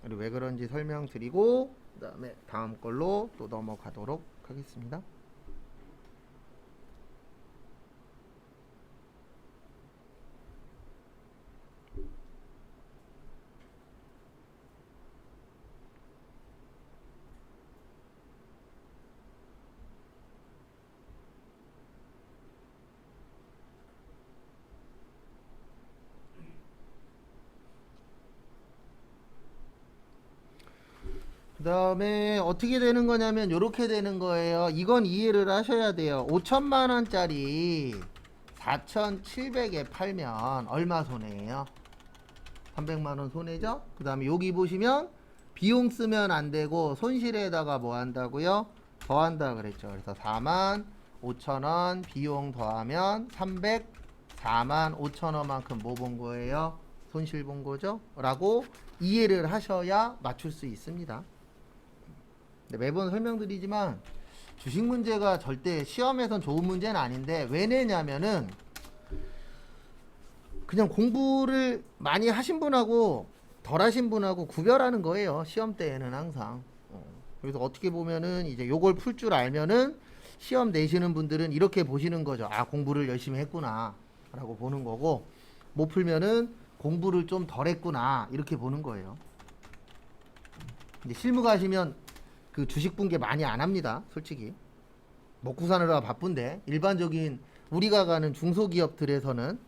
그리고 왜 그런지 설명드리고 그 다음에 다음 걸로 또 넘어가도록 하겠습니다. 그 다음에 어떻게 되는 거냐면 이렇게 되는 거예요. 이건 이해를 하셔야 돼요. 5천만원짜리 4,700에 팔면 얼마 손해예요? 300만원 손해죠? 그 다음에 여기 보시면 비용 쓰면 안 되고 손실에다가 뭐 한다고요? 더한다 그랬죠. 그래서 45,000원 비용 더하면 304만5천원만큼 뭐 본 거예요? 손실 본 거죠? 라고 이해를 하셔야 맞출 수 있습니다. 매번 설명드리지만 주식 문제가 절대 시험에선 좋은 문제는 아닌데 왜 내냐면은 그냥 공부를 많이 하신 분하고 덜 하신 분하고 구별하는 거예요. 시험 때에는 항상. 그래서 어떻게 보면은 이제 요걸 풀 줄 알면은 시험 내시는 분들은 이렇게 보시는 거죠. 아, 공부를 열심히 했구나 라고 보는 거고, 못 풀면은 공부를 좀 덜 했구나 이렇게 보는 거예요. 근데 실무 가시면 그 주식 분계 많이 안 합니다. 솔직히 먹고 사느라 바쁜데 일반적인 우리가 가는 중소기업들에서는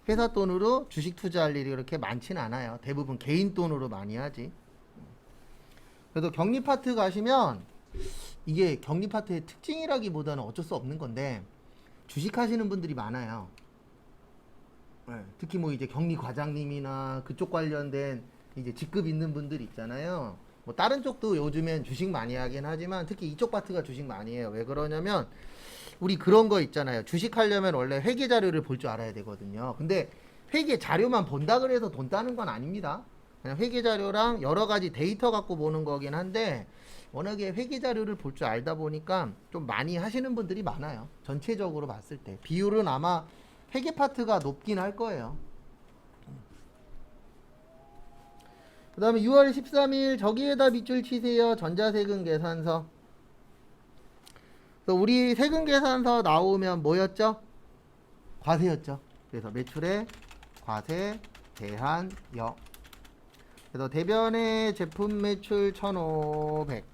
회사 돈으로 주식 투자할 일이 그렇게 많지는 않아요. 대부분 개인 돈으로 많이 하지. 그래도 격리 파트 가시면 이게 격리 파트의 특징이라기보다는 어쩔 수 없는 건데 주식 하시는 분들이 많아요. 특히 뭐 이제 격리 과장님이나 그쪽 관련된 이제 직급 있는 분들 있잖아요. 뭐 다른 쪽도 요즘엔 주식 많이 하긴 하지만 특히 이쪽 파트가 주식 많이 해요. 왜 그러냐면 우리 그런 거 있잖아요. 주식 하려면 원래 회계 자료를 볼 줄 알아야 되거든요. 근데 회계 자료만 본다 그래서 돈 따는 건 아닙니다. 그냥 회계 자료랑 여러 가지 데이터 갖고 보는 거긴 한데 워낙에 회계 자료를 볼 줄 알다 보니까 좀 많이 하시는 분들이 많아요. 전체적으로 봤을 때 비율은 아마 회계 파트가 높긴 할 거예요. 그 다음에 6월 13일 저기에다 밑줄 치세요. 전자세금 계산서. 그래서 우리 세금 계산서 나오면 뭐였죠? 과세였죠. 그래서 매출의 과세 대한여. 그래서 대변의 제품 매출 1,500.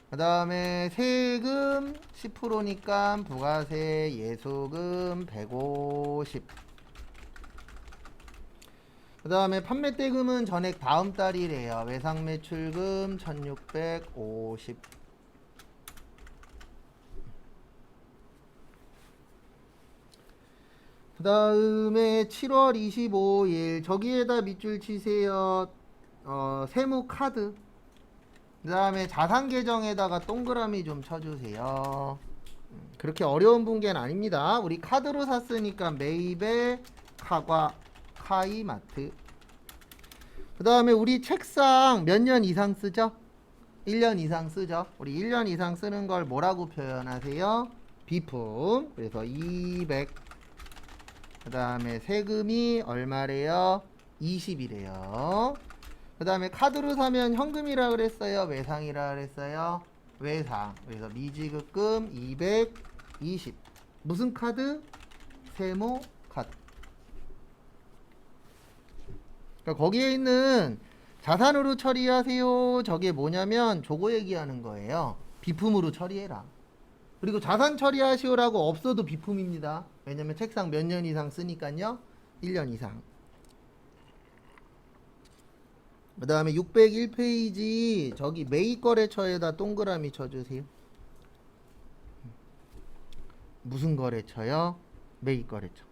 그 다음에 세금 10%니까 부가세 예소금 150. 그 다음에 판매대금은 전액 다음 달이래요. 외상매출금 1,650. 그 다음에 7월 25일 저기에다 밑줄 치세요. 세무카드. 그 다음에 자산계정에다가 동그라미 좀 쳐주세요. 그렇게 어려운 분계는 아닙니다. 우리 카드로 샀으니까 메이베, 카과, 카이마트. 그 다음에 우리 책상 몇 년 이상 쓰죠? 1년 이상 쓰죠. 우리 1년 이상 쓰는 걸 뭐라고 표현하세요? 비품. 그래서 200. 그 다음에 세금이 얼마래요? 20이래요. 그 다음에 카드로 사면 현금이라 그랬어요, 외상이라 그랬어요? 외상. 그래서 미지급금 220. 무슨 카드? 세모 카드. 그러니까 거기에 있는 자산으로 처리하세요, 저게 뭐냐면 저거 얘기하는 거예요. 비품으로 처리해라. 그리고 자산 처리하시오라고 없어도 비품입니다. 왜냐면 책상 몇 년 이상 쓰니까요. 1년 이상. 그 다음에 601페이지 저기 매입거래처에다 동그라미 쳐주세요. 무슨 거래처요? 매입거래처.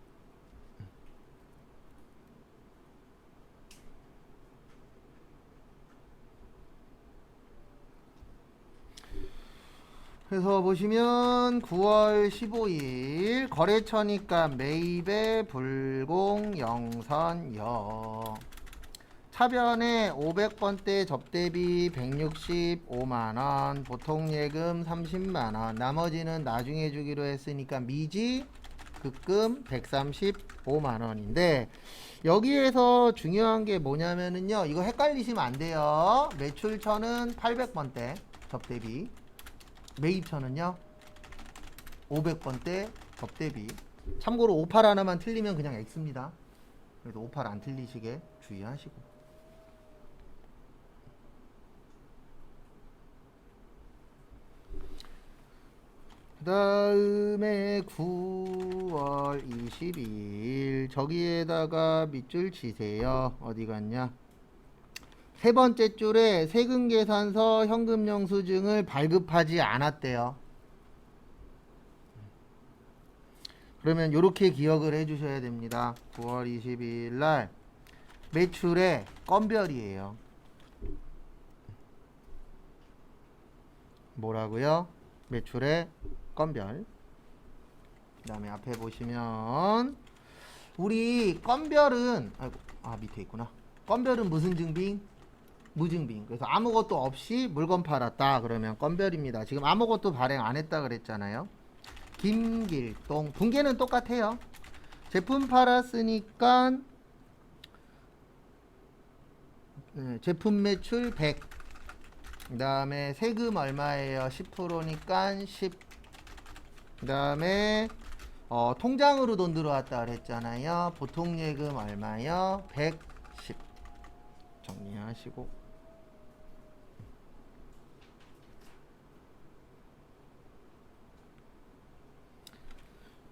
그래서 보시면 9월 15일 거래처니까 매입에 불공 영선여 차변에 500번대 접대비 165만원, 보통예금 30만원, 나머지는 나중에 주기로 했으니까 미지 급금 135만원인데 여기에서 중요한 게 뭐냐면은요, 이거 헷갈리시면 안 돼요. 매출처는 800번대 접대비, 매입처는요 500번대 접대비. 참고로 58 하나만 틀리면 그냥 X입니다. 그래서 58 안 틀리시게 주의하시고. 그 다음에 9월 22일 저기에다가 밑줄 치세요. 어디 갔냐? 세 번째 줄에 세금계산서 현금영수증을 발급하지 않았대요. 그러면 이렇게 기억을 해주셔야 됩니다. 9월 22일 날 매출의 건별이에요. 뭐라고요? 매출의 건별. 그 다음에 앞에 보시면 우리 건별은 밑에 있구나. 건별은 무슨 증빙? 무증빙. 그래서 아무것도 없이 물건 팔았다 그러면 건별입니다. 지금 아무것도 발행 안 했다 그랬잖아요. 김길동. 분계는 똑같아요. 제품 팔았으니까 제품 매출 100. 그 다음에 세금 얼마예요? 10%니까 10. 그 다음에 통장으로 돈 들어왔다 그랬잖아요. 보통예금 얼마요? 110. 정리하시고.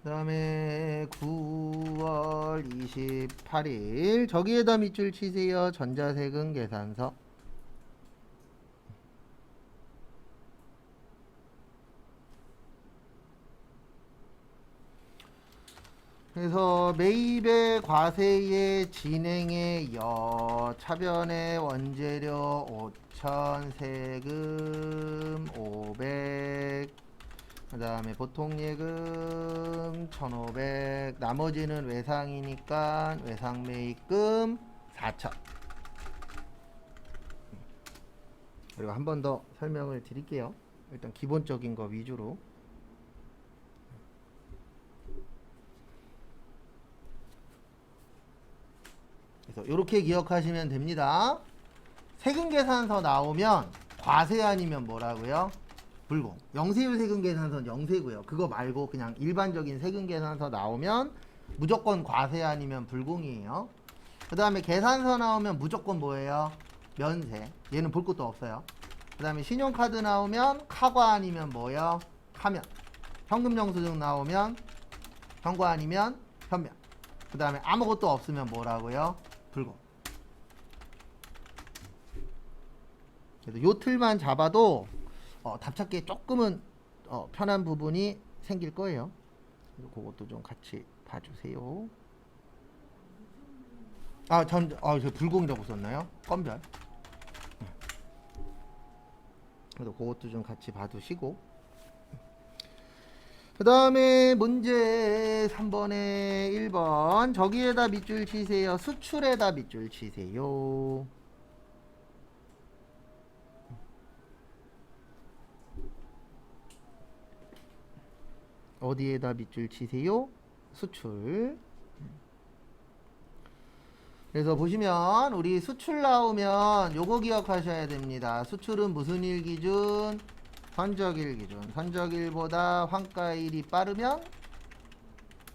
그 다음에 9월 28일 저기에다 밑줄 치세요. 전자세금 계산서. 그래서 매입의 과세의 진행의 여 차변의 원재료 5,000 세금 500 그 다음에 보통예금 1,500 나머지는 외상이니까 외상매입금 4,000. 그리고 한 번 더 설명을 드릴게요. 일단 기본적인 거 위주로. 그래서 이렇게 기억하시면 됩니다. 세금계산서 나오면 과세 아니면 뭐라고요? 불공. 영세율 세금계산서는 영세고요. 그거 말고 그냥 일반적인 세금계산서 나오면 무조건 과세 아니면 불공이에요. 그 다음에 계산서 나오면 무조건 뭐예요? 면세. 얘는 볼 것도 없어요. 그 다음에 신용카드 나오면 카과 아니면 뭐예요? 카면. 현금영수증 나오면 현과 아니면 현면. 그 다음에 아무것도 없으면 뭐라고요? 불공. 그래서 요 틀만 잡아도 답 찾기에 조금은 편한 부분이 생길 거예요. 그것도 좀 같이 봐주세요. 저 불공이라고 썼나요? 건별. 그래서 그것도 좀 같이 봐두시고. 그 다음에 문제 3번에 1번 저기에다 밑줄 치세요. 수출에다 밑줄 치세요. 어디에다 밑줄 치세요? 수출. 그래서 보시면 우리 수출 나오면 요거 기억하셔야 됩니다. 수출은 무슨 일 기준? 선적일 기준. 선적일보다 환가일이 빠르면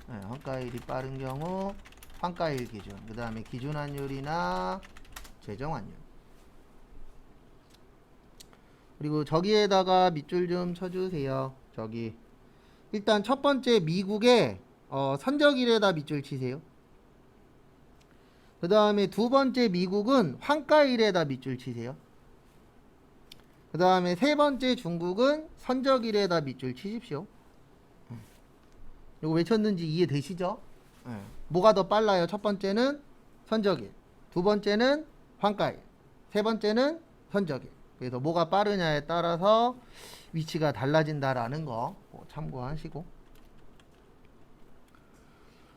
환가일이 빠른 경우 환가일 기준. 그 다음에 기준환율이나 제정환율. 그리고 저기에다가 밑줄 좀 쳐주세요. 저기 일단 첫 번째 미국의 선적일에다 밑줄 치세요. 그 다음에 두 번째 미국은 환가일에다 밑줄 치세요. 그 다음에 세 번째 중국은 선적일에다 밑줄 치십시오. 이거 외쳤는지 이해되시죠? 뭐가 더 빨라요? 첫 번째는 선적일, 두 번째는 환가일, 세 번째는 선적일. 그래서 뭐가 빠르냐에 따라서 위치가 달라진다라는 거 참고하시고.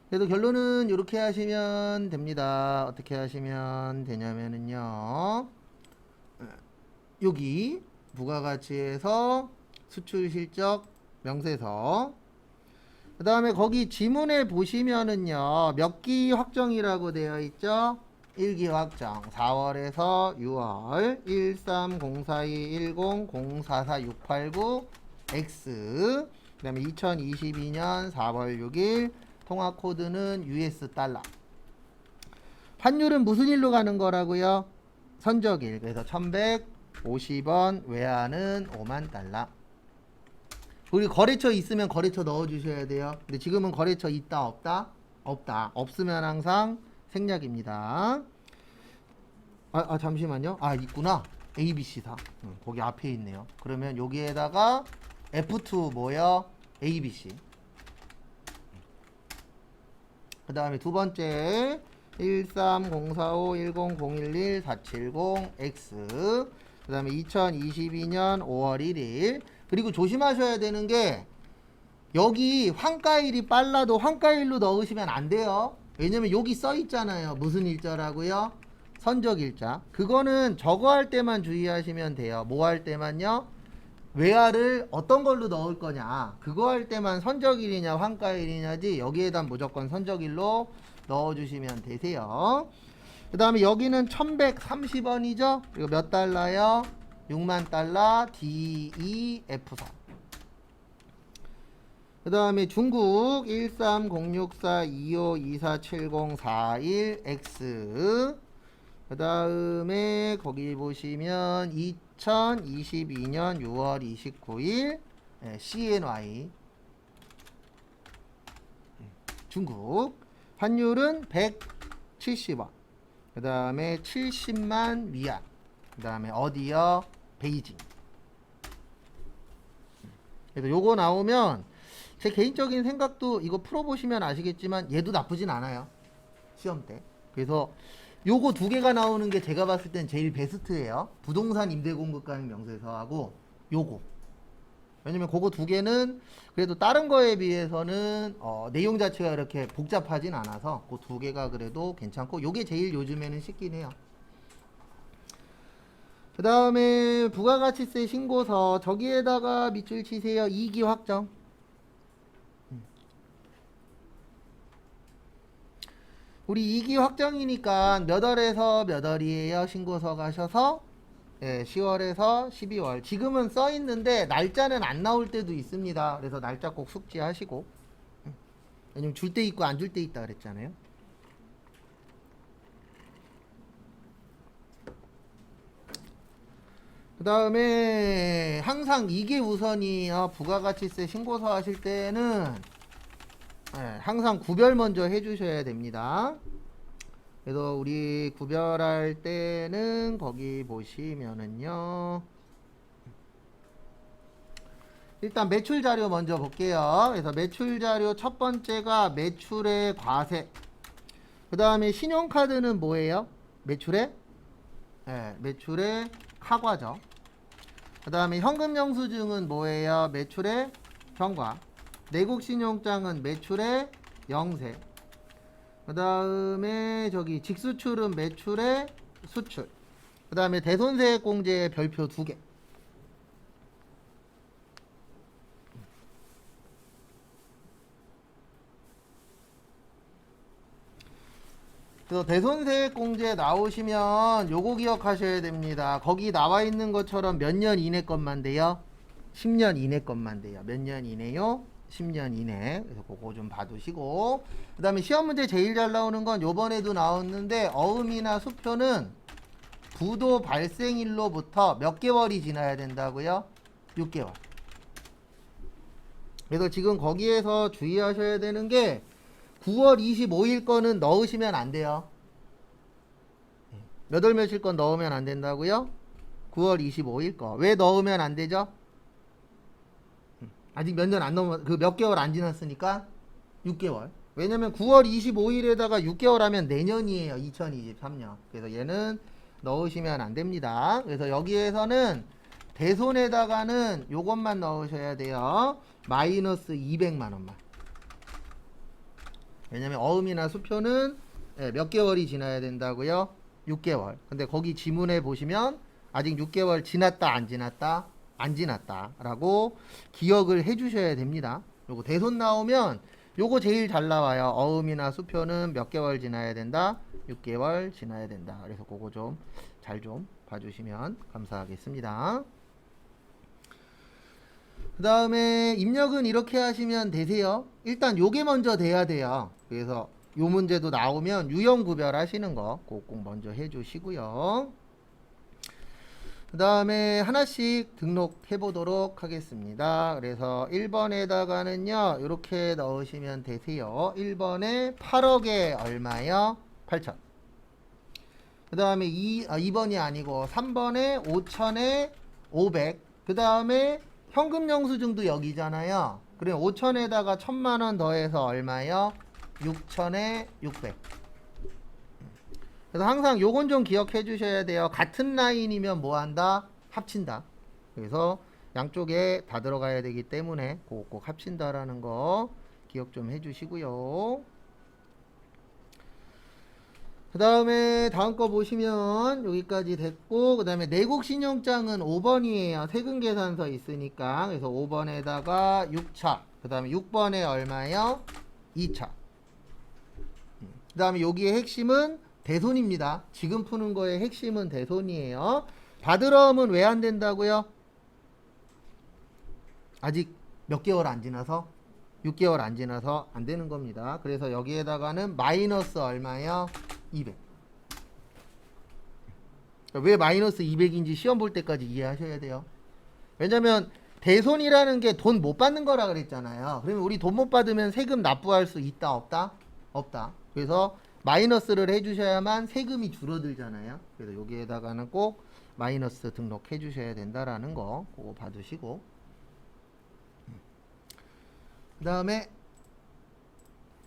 그래도 결론은 이렇게 하시면 됩니다. 어떻게 하시면 되냐면은요. 여기 부가가치에서 수출실적 명세서. 그 다음에 거기 지문에 보시면은요. 몇 기 확정이라고 되어 있죠? 1기 확정 4월에서 6월 130421004468 X. 그 다음에 2022년 4월 6일 통화코드는 US 달러. 환율은 무슨 일로 가는 거라고요? 선적일. 그래서 1150원, 외화는 5만 달러. 우리 거래처 있으면 거래처 넣어주셔야 돼요. 근데 지금은 거래처 있다 없다? 없다. 없으면 항상 생략입니다. 잠시만요. 있구나. ABC사. 거기 앞에 있네요. 그러면 여기에다가 F2 뭐요? ABC. 그 다음에 두 번째 13045100114770X. 그 다음에 2022년 5월 1일. 그리고 조심하셔야 되는 게 여기 환가일이 빨라도 환가일로 넣으시면 안 돼요. 왜냐면 여기 써 있잖아요. 무슨 일자라고요? 선적일자. 그거는 저거 할 때만 주의하시면 돼요. 뭐 할 때만요? 외화를 어떤 걸로 넣을 거냐, 그거 할 때만 선적일이냐 환가일이냐지 여기에다 무조건 선적일로 넣어주시면 되세요. 그 다음에 여기는 1130원이죠. 이거 몇 달러요? 6만 달러 DEF4. 그 다음에 중국 13064252470441X. 그 다음에 거기 보시면 2022년 6월 29일 CNY 중국. 환율은 170원. 그 다음에 70만 위안. 그 다음에 어디요? 베이징. 그래서 요거 나오면 제 개인적인 생각도 이거 풀어보시면 아시겠지만 얘도 나쁘진 않아요. 시험 때. 그래서 요거 두 개가 나오는 게 제가 봤을 땐 제일 베스트예요. 부동산 임대공급가액 명세서하고 요거. 왜냐면 그거 두 개는 그래도 다른 거에 비해서는 내용 자체가 이렇게 복잡하진 않아서 그 두 개가 그래도 괜찮고, 요게 제일 요즘에는 쉽긴 해요. 그 다음에 부가가치세 신고서 저기에다가 밑줄 치세요. 2기 확정. 우리 2기 확정이니까 몇 월에서 몇 월이에요? 신고서 가셔서 10월에서 12월. 지금은 써 있는데 날짜는 안 나올 때도 있습니다. 그래서 날짜 꼭 숙지하시고. 왜냐면 줄 때 있고 안 줄 때 있다 그랬잖아요. 그 다음에 항상 이게 우선이요. 부가가치세 신고서 하실 때는 항상 구별 먼저 해주셔야 됩니다. 그래서 우리 구별할 때는 거기 보시면은요. 일단 매출 자료 먼저 볼게요. 그래서 매출 자료 첫 번째가 매출의 과세. 그 다음에 신용카드는 뭐예요? 매출의 매출의 카과죠. 그 다음에 현금 영수증은 뭐예요? 매출의 현과. 내국신용장은 매출의 영세. 그 다음에 저기 직수출은 매출의 수출. 그 다음에 대손세액공제의 별표 2개. 그래서 대손세액공제 나오시면 요거 기억하셔야 됩니다. 거기 나와 있는 것처럼 몇 년 이내 것만 돼요? 10년 이내 것만 돼요. 몇 년 이내요? 10년 이내. 그래서 그거 좀 봐두시고, 그 다음에 시험 문제 제일 잘 나오는 건 요번에도 나왔는데, 어음이나 수표는 부도 발생일로부터 몇 개월이 지나야 된다고요? 6개월. 그래서 지금 거기에서 주의하셔야 되는 게 9월 25일 거는 넣으시면 안 돼요. 몇 월 며칠 건 넣으면 안 된다고요? 9월 25일 거. 왜 넣으면 안 되죠? 아직 몇 년 안 넘어, 그 몇 개월 안 지났으니까 6개월. 왜냐면 9월 25일에다가 6개월 하면 내년이에요. 2023년. 그래서 얘는 넣으시면 안 됩니다. 그래서 여기에서는 대손에다가는 요것만 넣으셔야 돼요. 마이너스 200만 원만. 왜냐면 어음이나 수표는 몇 개월이 지나야 된다고요? 6개월. 근데 거기 지문에 보시면 아직 6개월 지났다 안 지났다? 안 지났다 라고 기억을 해 주셔야 됩니다. 요거 대손 나오면 요거 제일 잘 나와요. 어음이나 수표는 몇 개월 지나야 된다? 6개월 지나야 된다. 그래서 그거 좀 잘 좀 봐주시면 감사하겠습니다. 그 다음에 입력은 이렇게 하시면 되세요. 일단 요게 먼저 돼야 돼요. 그래서 요 문제도 나오면 유형 구별하시는 거 꼭 먼저 해주시고요. 그 다음에 하나씩 등록해 보도록 하겠습니다. 그래서 1번에다가는요 이렇게 넣으시면 되세요. 1번에 8억에 얼마요? 8천. 그 다음에 2번이 아니고 3번에 5천에 500. 그 다음에 현금 영수증도 여기잖아요. 그래 5천에다가 1,000만원 더해서 얼마요? 6천에 600. 그래서 항상 요건 좀 기억해 주셔야 돼요. 같은 라인이면 뭐 한다? 합친다. 그래서 양쪽에 다 들어가야 되기 때문에 꼭 합친다라는 거 기억 좀 해 주시고요. 그 다음에 다음 거 보시면 여기까지 됐고, 그 다음에 내국 신용장은 5번이에요. 세금계산서 있으니까. 그래서 5번에다가 6차. 그 다음에 6번에 얼마요? 2차. 그 다음에 여기에 핵심은 대손입니다. 지금 푸는 거의 핵심은 대손이에요. 받으러음은 왜 안 된다고요? 아직 몇 개월 안 지나서? 6개월 안 지나서 안 되는 겁니다. 그래서 여기에다가는 마이너스 얼마요? 200. 왜 마이너스 200인지 시험 볼 때까지 이해하셔야 돼요. 왜냐면 대손이라는 게 돈 못 받는 거라 그랬잖아요. 그러면 우리 돈 못 받으면 세금 납부할 수 있다 없다? 없다. 그래서 마이너스를 해주셔야만 세금이 줄어들잖아요. 그래서 여기에다가는 꼭 마이너스 등록해 주셔야 된다라는 거 그거 봐두시고, 그 다음에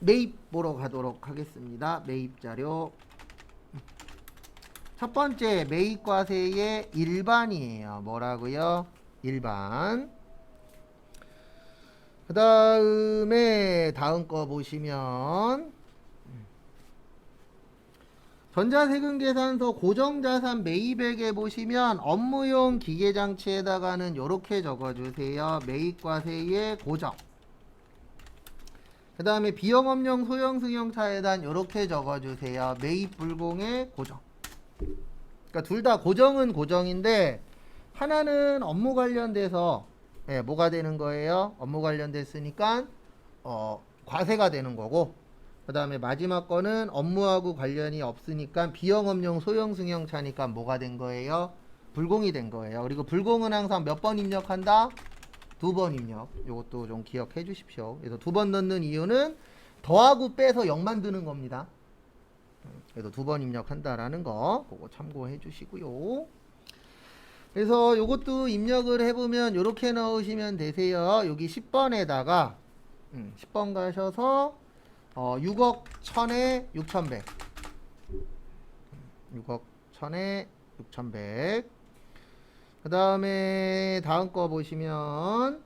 매입 보러 가도록 하겠습니다. 매입 자료. 첫 번째 매입과세의 일반이에요. 뭐라고요? 일반. 그 다음에 다음 거 보시면 전자세금계산서 고정자산 매입액에 보시면 업무용 기계장치에다가는 이렇게 적어주세요. 매입과세의 고정. 그 다음에 비영업용 소형승용차에단 이렇게 적어주세요. 매입불공의 고정. 그러니까 둘 다 고정은 고정인데 하나는 업무 관련돼서 뭐가 되는 거예요? 업무 관련됐으니까 과세가 되는 거고, 그 다음에 마지막 거는 업무하고 관련이 없으니까 비영업용 소형승용차니까 뭐가 된 거예요? 불공이 된 거예요. 그리고 불공은 항상 몇 번 입력한다? 2번 입력. 이것도 좀 기억해 주십시오. 그래서 2번 넣는 이유는 더하고 빼서 0 만드는 겁니다. 그래서 2번 입력한다라는 거 그거 참고해 주시고요. 그래서 이것도 입력을 해보면 이렇게 넣으시면 되세요. 여기 10번에다가 10번 가셔서 6억 1000에 6100. 6억 1000에 6100. 그 다음에 다음 거 보시면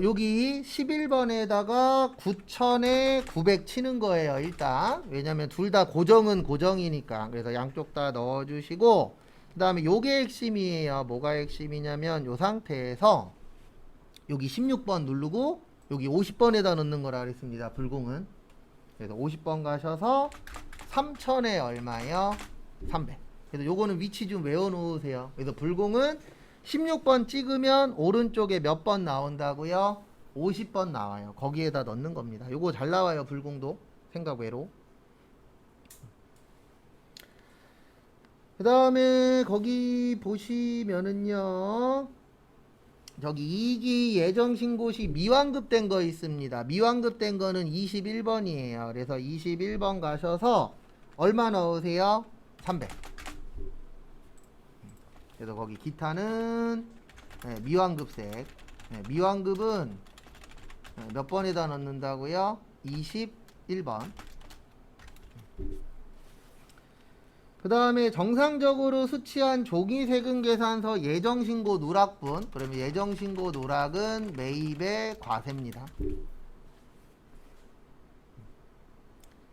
여기 11번에다가 9000에 900 치는 거예요. 일단 왜냐면 둘 다 고정은 고정이니까. 그래서 양쪽 다 넣어주시고, 그 다음에 요게 핵심이에요. 뭐가 핵심이냐면 요 상태에서 여기 16번 누르고 여기 50번에다 넣는 거라 그랬습니다. 불공은. 그래서 50번 가셔서 3천에 얼마요? 300. 그래서 요거는 위치 좀 외워 놓으세요. 그래서 불공은 16번 찍으면 오른쪽에 몇 번 나온다고요? 50번 나와요. 거기에다 넣는 겁니다. 요거 잘 나와요. 불공도 생각 외로. 그 다음에 거기 보시면은요, 저기 2기 예정신고시 미완급된 거 있습니다. 미완급된 거는 21번이에요. 그래서 21번 가셔서 얼마 넣으세요? 300. 그래서 거기 기타는 미완급색. 미완급은 몇 번에다 넣는다고요? 21번. 그 다음에 정상적으로 수치한 종이세금 계산서 예정신고 누락분. 그러면 예정신고 누락은 매입의 과세입니다.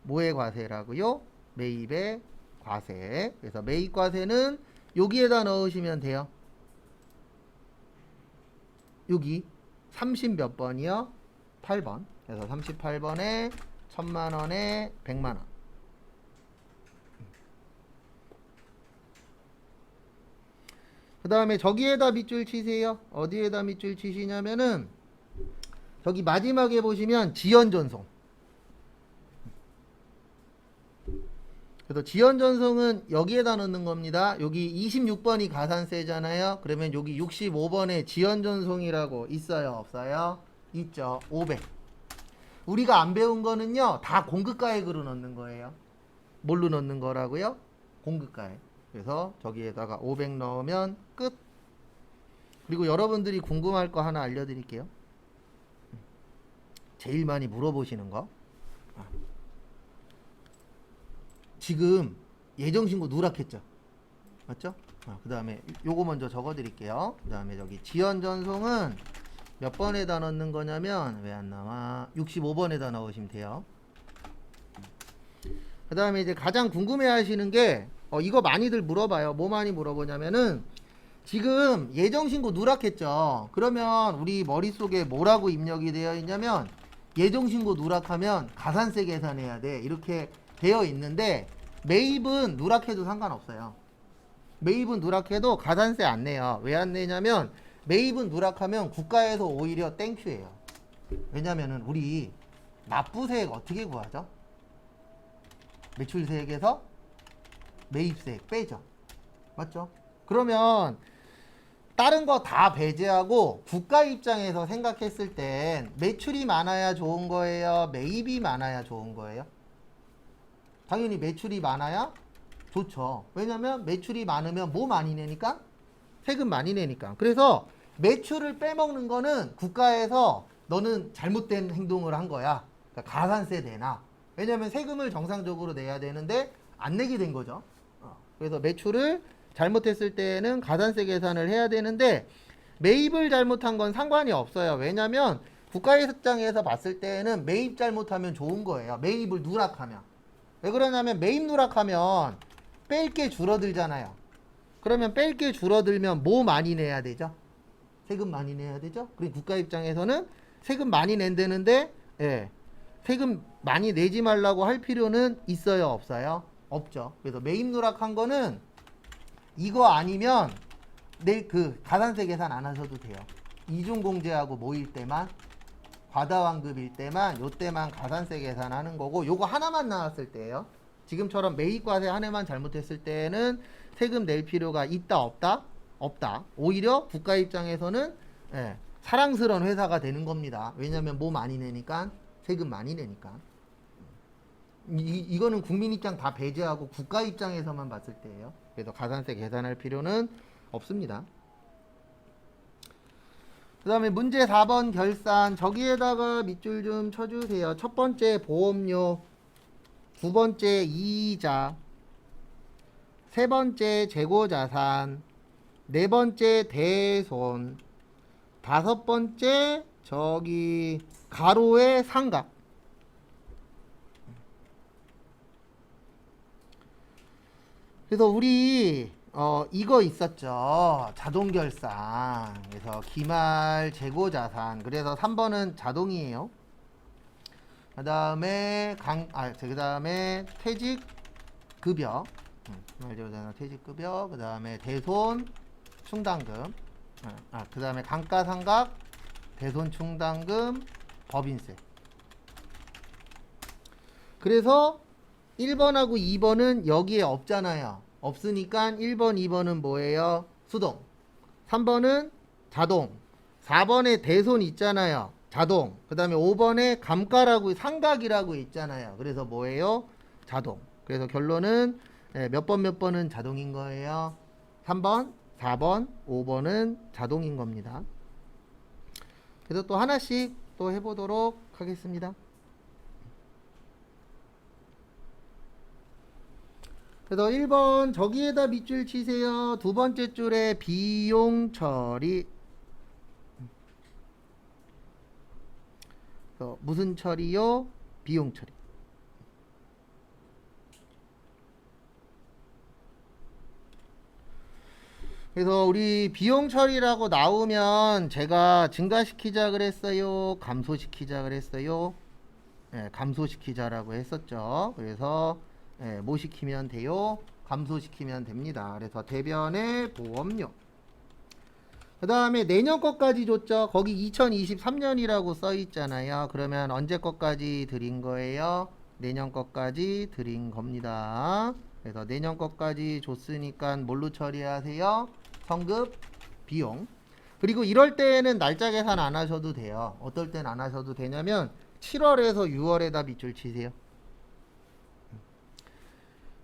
뭐의 과세라고요? 매입의 과세. 그래서 매입과세는 여기에다 넣으시면 돼요. 여기 30 몇 번이요? 8번. 그래서 38번에 1000만원에 100만원. 그 다음에 저기에다 밑줄 치세요. 어디에다 밑줄 치시냐면은 저기 마지막에 보시면 지연전송. 그래서 지연전송은 여기에다 넣는 겁니다. 여기 26번이 가산세잖아요. 그러면 여기 65번에 지연전송이라고 있어요? 없어요? 있죠. 500. 우리가 안 배운 거는요, 다 공급가액으로 넣는 거예요. 뭘로 넣는 거라고요? 공급가액. 그래서 저기에다가 500 넣으면 끝. 그리고 여러분들이 궁금할 거 하나 알려드릴게요. 제일 많이 물어보시는 거. 지금 예정신고 누락했죠? 맞죠? 그 다음에 요거 먼저 적어드릴게요. 그 다음에 저기 지연전송은 몇 번에다 넣는 거냐면, 왜 안 나와? 65번에다 넣으시면 돼요. 그 다음에 이제 가장 궁금해 하시는 게, 이거 많이들 물어봐요. 뭐 많이 물어보냐면은, 지금 예정신고 누락했죠? 그러면 우리 머릿속에 뭐라고 입력이 되어 있냐면, 예정신고 누락하면 가산세 계산해야 돼. 이렇게 되어 있는데, 매입은 누락해도 상관없어요. 매입은 누락해도 가산세 안 내요. 왜 안 내냐면, 매입은 누락하면 국가에서 오히려 땡큐예요. 왜냐면은 우리 납부세액 어떻게 구하죠? 매출세액에서 매입세액 빼죠. 맞죠? 그러면 다른 거 다 배제하고 국가 입장에서 생각했을 땐 매출이 많아야 좋은 거예요? 매입이 많아야 좋은 거예요? 당연히 매출이 많아야 좋죠. 왜냐면 매출이 많으면 뭐 많이 내니까? 세금 많이 내니까. 그래서 매출을 빼먹는 거는 국가에서 너는 잘못된 행동을 한 거야. 그러니까 가산세 내놔. 왜냐면 세금을 정상적으로 내야 되는데 안 내게 된 거죠. 그래서 매출을 잘못했을 때는 가산세 계산을 해야 되는데, 매입을 잘못한 건 상관이 없어요. 왜냐면 국가의 입장에서 봤을 때는 매입 잘못하면 좋은 거예요. 매입을 누락하면. 왜 그러냐면 매입 누락하면 뺄 게 줄어들잖아요. 그러면 뺄 게 줄어들면 뭐 많이 내야 되죠? 세금 많이 내야 되죠? 그리고 국가 입장에서는 세금 많이 낸다는데, 세금 많이 내지 말라고 할 필요는 있어요? 없어요? 없죠. 그래서 매입 누락한 거는 이거 아니면 그 가산세 계산 안 하셔도 돼요. 이중공제하고 모일 때만, 과다환급일 때만, 요때만 가산세 계산하는 거고, 요거 하나만 나왔을 때예요. 지금처럼 매입과세 한 해만 잘못했을 때는 세금 낼 필요가 있다 없다? 없다. 오히려 국가 입장에서는 사랑스러운 회사가 되는 겁니다. 왜냐면 뭐 많이 내니까? 세금 많이 내니까. 이거는 국민 입장 다 배제하고 국가 입장에서만 봤을 때예요. 그래서 가산세 계산할 필요는 없습니다. 그 다음에 문제 4번 결산. 저기에다가 밑줄 좀 쳐주세요. 첫 번째 보험료, 두 번째 이자, 세 번째 재고자산, 네 번째 대손, 다섯 번째 저기 가로의 상각. 그래서 우리 이거 있었죠. 자동결산. 그래서 기말 재고자산. 그래서 3번은 자동이에요. 그 다음에 퇴직 급여, 주말제로자산 퇴직급여, 그 다음에 대손 충당금, 그 다음에 감가상각 대손 충당금 법인세. 그래서 1번하고 2번은 여기에 없잖아요. 없으니까 1번, 2번은 뭐예요? 수동. 3번은 자동. 4번에 대손 있잖아요. 자동. 그 다음에 5번에 감가라고 상각이라고 있잖아요. 그래서 뭐예요? 자동. 그래서 결론은 몇 번은 자동인 거예요. 3번, 4번, 5번은 자동인 겁니다. 그래서 또 하나씩 또 해보도록 하겠습니다. 그래서 1번 저기에다 밑줄 치세요. 두 번째 줄에 비용 처리. 무슨 처리요? 비용 처리. 그래서 우리 비용 처리라고 나오면 제가 증가시키자 그랬어요? 감소시키자 그랬어요? 감소시키자라고 했었죠. 그래서 뭐 시키면 돼요? 감소시키면 됩니다. 그래서 대변의 보험료. 그 다음에 내년 것까지 줬죠. 거기 2023년이라고 써 있잖아요. 그러면 언제 것까지 드린 거예요? 내년 것까지 드린 겁니다. 그래서 내년 것까지 줬으니까 뭘로 처리하세요? 성급 비용. 그리고 이럴 때에는 날짜 계산 안 하셔도 돼요. 어떨 땐 안 하셔도 되냐면 7월에서 6월에다 밑줄 치세요.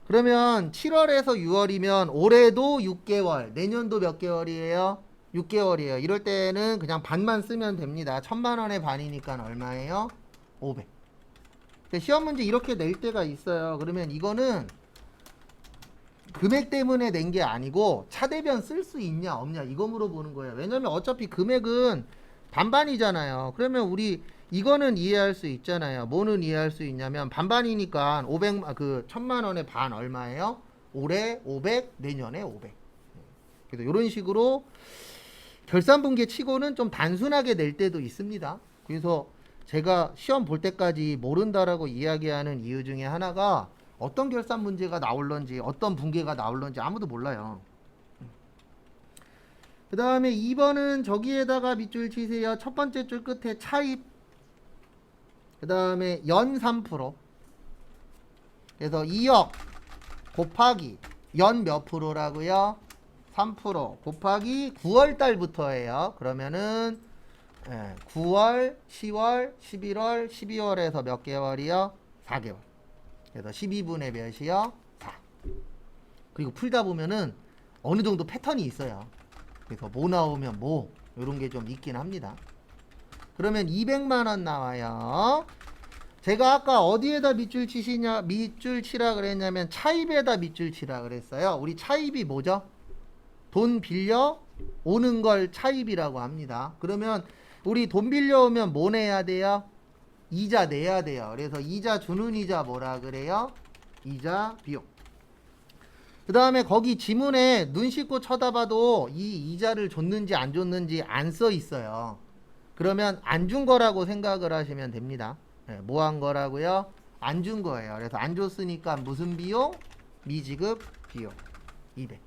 그러면 7월에서 6월이면 올해도 6개월, 내년도 몇 개월이에요? 6개월이에요. 이럴 때는 그냥 반만 쓰면 됩니다. 1000만원의 반이니까 얼마예요? 500. 시험 문제 이렇게 낼 때가 있어요. 그러면 이거는 금액 때문에 낸 게 아니고 차대변 쓸 수 있냐 없냐 이거 물어보는 거예요. 왜냐면 어차피 금액은 반반이잖아요. 그러면 우리 이거는 이해할 수 있잖아요. 뭐는 이해할 수 있냐면 반반이니까 1000만원의 반 얼마예요? 올해 500, 내년에 500. 그래서 이런 식으로 결산분계 치고는 좀 단순하게 낼 때도 있습니다. 그래서 제가 시험 볼 때까지 모른다라고 이야기하는 이유 중에 하나가 어떤 결산 문제가 나올런지 어떤 분계가 나올런지 아무도 몰라요. 그 다음에 2번은 저기에다가 밑줄 치세요. 첫 번째 줄 끝에 차입. 그 다음에 연 3%. 그래서 2억 곱하기 연 몇 프로라고요? 3% 곱하기 9월 달부터예요. 그러면은 9월, 10월, 11월, 12월에서 몇 개월이요? 4개월. 그래서 12분의 몇이요? 4. 그리고 풀다 보면은 어느 정도 패턴이 있어요. 그래서 뭐 나오면 뭐 이런 게 좀 있긴 합니다. 그러면 200만원 나와요. 제가 아까 어디에다 밑줄 치라 그랬냐면 차입에다 밑줄 치라 그랬어요. 우리 차입이 뭐죠? 돈 빌려 오는 걸 차입이라고 합니다. 그러면 우리 돈 빌려오면 뭐 내야 돼요? 이자 내야 돼요. 그래서 이자 주는 이자 뭐라 그래요? 이자 비용. 그 다음에 거기 지문에 눈 씻고 쳐다봐도 이 이자를 줬는지 안 줬는지 안 써 있어요. 그러면 안 준 거라고 생각을 하시면 됩니다. 뭐 한 거라고요? 안 준 거예요. 그래서 안 줬으니까 무슨 비용? 미지급 비용 200.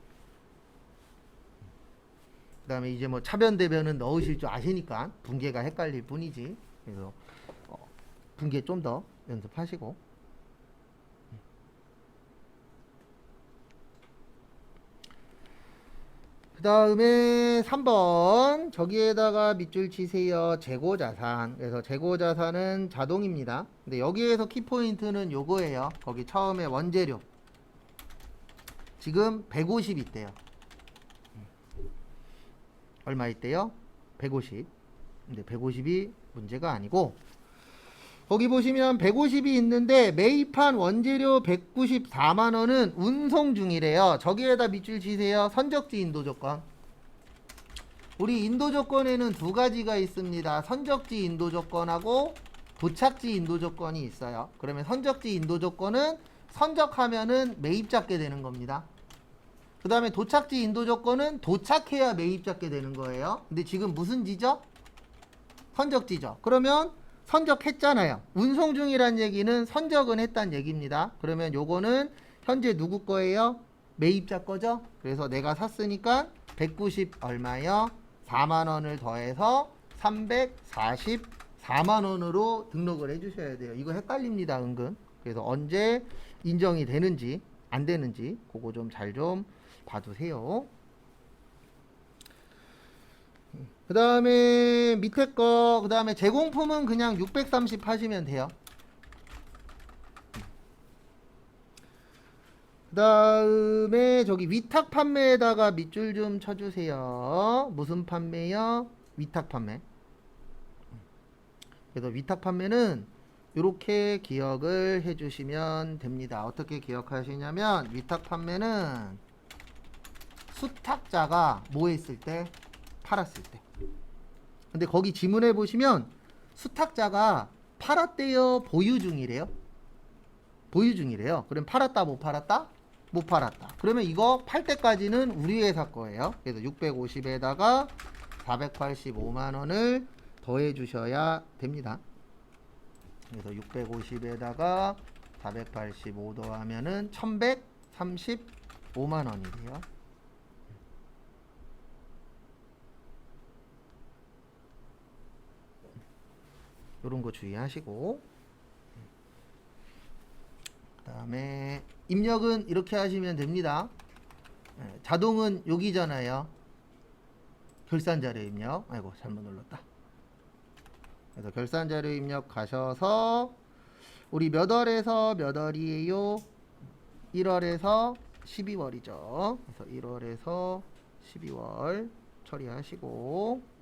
그 다음에 이제 뭐 차변 대변은 넣으실 줄 아시니까 분계가 헷갈릴 뿐이지. 그래서 분계 좀 더 연습하시고. 그 다음에 3번 저기에다가 밑줄 치세요. 재고자산. 그래서 재고자산은 자동입니다. 근데 여기에서 키포인트는 요거예요. 거기 처음에 원재료 지금 150 있대요. 얼마 있대요? 150. 근데 150이 문제가 아니고 거기 보시면 150이 있는데 매입한 원재료 194만원은 운송 중이래요. 저기에다 밑줄 치세요. 선적지 인도 조건. 우리 인도 조건에는 두 가지가 있습니다. 선적지 인도 조건하고 도착지 인도 조건이 있어요. 그러면 선적지 인도 조건은 선적하면은 매입 잡게 되는 겁니다. 그 다음에 도착지 인도 조건은 도착해야 매입 잡게 되는 거예요. 근데 지금 무슨 지죠? 선적지죠. 그러면 선적했잖아요. 운송 중이란 얘기는 선적은 했단 얘기입니다. 그러면 요거는 현재 누구 거예요? 매입자 거죠? 그래서 내가 샀으니까 190 얼마요? 4만원을 더해서 344만원으로 등록을 해주셔야 돼요. 이거 헷갈립니다, 은근. 그래서 언제 인정이 되는지 안 되는지 그거 좀 잘 좀 봐두세요. 그 다음에 밑에 거, 그 다음에 제공품은 그냥 630 하시면 돼요. 그 다음에 저기 위탁 판매에다가 밑줄 좀 쳐주세요. 무슨 판매요? 위탁 판매. 그래서 위탁 판매는 이렇게 기억을 해주시면 됩니다. 어떻게 기억하시냐면 위탁 판매는 수탁자가 뭐 했을 때? 팔았을 때. 근데 거기 지문에 보시면 수탁자가 팔았대요, 보유 중이래요? 보유 중이래요. 그럼 팔았다, 못 팔았다? 못 팔았다. 그러면 이거 팔 때까지는 우리 회사 거예요. 그래서 650에다가 485만원을 더해 주셔야 됩니다. 그래서 650에다가 485 더하면은 1135만원이래요. 요런 거 주의하시고, 그 다음에 입력은 이렇게 하시면 됩니다. 자동은 여기잖아요. 결산자료 입력. 아이고 잘못 눌렀다. 그래서 결산자료 입력 가셔서 우리 몇 월에서 몇 월이에요? 1월에서 12월이죠. 그래서 1월에서 12월 처리하시고,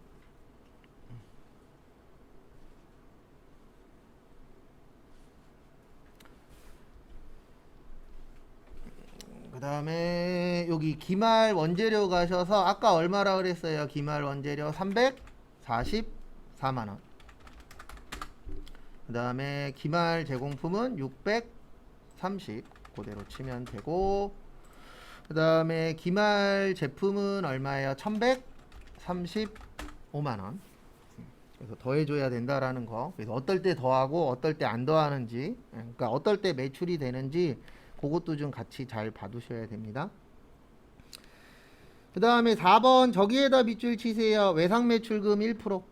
그 다음에 여기 기말 원재료 가셔서 아까 얼마라 그랬어요? 기말 원재료 344만원. 그 다음에 기말 제공품은 630 그대로 치면 되고, 그 다음에 기말 제품은 얼마예요? 1135만원. 그래서 더해줘야 된다라는 거. 그래서 어떨 때 더하고 어떨 때 안 더하는지, 그러니까 어떨 때 매출이 되는지 그것도 좀 같이 잘 봐두셔야 됩니다. 그 다음에 4번 저기에다 밑줄 치세요. 외상 매출금 1%.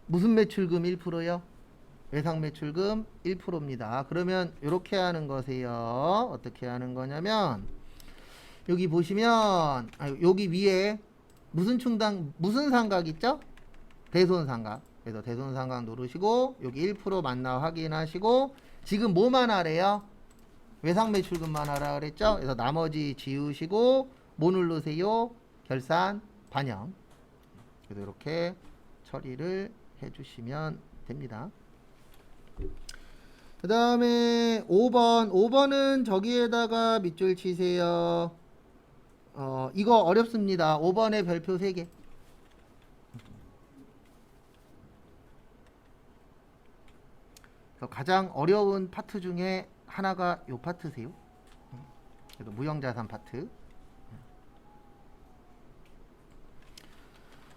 무슨 매출금 1%요? 외상 매출금 1%입니다. 그러면 이렇게 하는 거세요. 어떻게 하는 거냐면 여기 보시면 여기 위에 무슨 충당 무슨 삼각 있죠? 대손 삼각. 그래서 대손 삼각 누르시고 여기 1% 맞나 확인하시고, 지금 뭐만 하래요? 외상 매출금만 하라 그랬죠? 그래서 나머지 지우시고 뭐 누르세요? 결산 반영. 그래서 이렇게 처리를 해주시면 됩니다. 그 다음에 5번은 저기에다가 밑줄 치세요. 이거 어렵습니다. 5번에 별표 3개. 가장 어려운 파트 중에 하나가 요 파트세요. 그래서 무형자산 파트.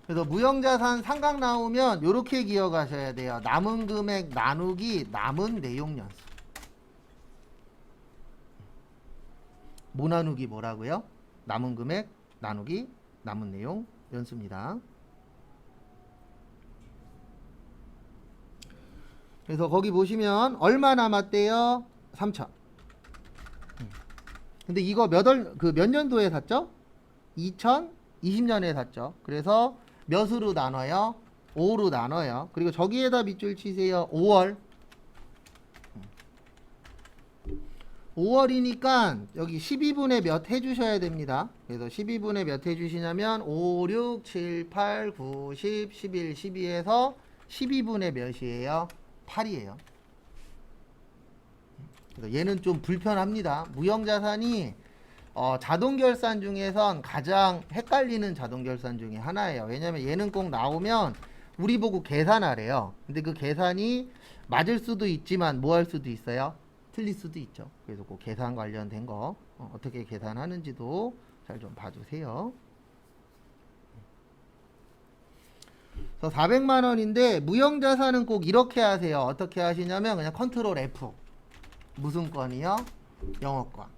그래서 무형자산 상각 나오면 요렇게 기억하셔야 돼요. 남은 금액 나누기 남은 내용 연수. 뭐 나누기 뭐라고요? 남은 금액 나누기 남은 내용 연수입니다. 그래서 거기 보시면 얼마 남았대요? 3천. 근데 이거 몇 년도에 샀죠? 2020년에 샀죠. 그래서 몇으로 나눠요? 5로 나눠요. 그리고 저기에다 밑줄 치세요. 5월. 5월이니까 여기 12분의 몇 해주셔야 됩니다. 그래서 12분의 몇 해주시냐면 5, 6, 7, 8, 9, 10, 11, 12에서 12분의 몇이에요? 8이에요. 그래서 얘는 좀 불편합니다. 무형자산이 자동결산 중에선 가장 헷갈리는 자동결산 중에 하나예요. 왜냐면 얘는 꼭 나오면 우리 보고 계산하래요. 근데 그 계산이 맞을 수도 있지만 뭐 할 수도 있어요? 틀릴 수도 있죠. 그래서 그 계산 관련된 거 어떻게 계산하는지도 잘 좀 봐주세요. 그래서 400만 원인데 무형자산은 꼭 이렇게 하세요. 어떻게 하시냐면 그냥 컨트롤 F. 무슨 건이요? 영어권.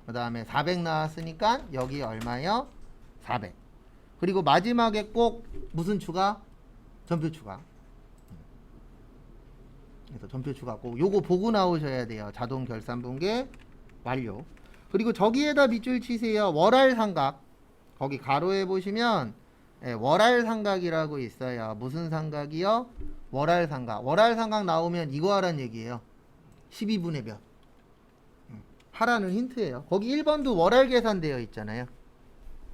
그 다음에 400 나왔으니까 여기 얼마요? 400. 그리고 마지막에 꼭 무슨 추가? 전표 추가. 그래서 전표 추가 꼭 요거 보고 나오셔야 돼요. 자동 결산 분계 완료. 그리고 저기에다 밑줄 치세요. 월할 삼각. 거기 가로에 보시면 월할 삼각이라고 있어요. 무슨 삼각이요? 월할 삼각. 월할 삼각 나오면 이거 하란 얘기예요. 12분의 몇. 하라는 힌트예요. 거기 1번도 월할 계산 되어 있잖아요.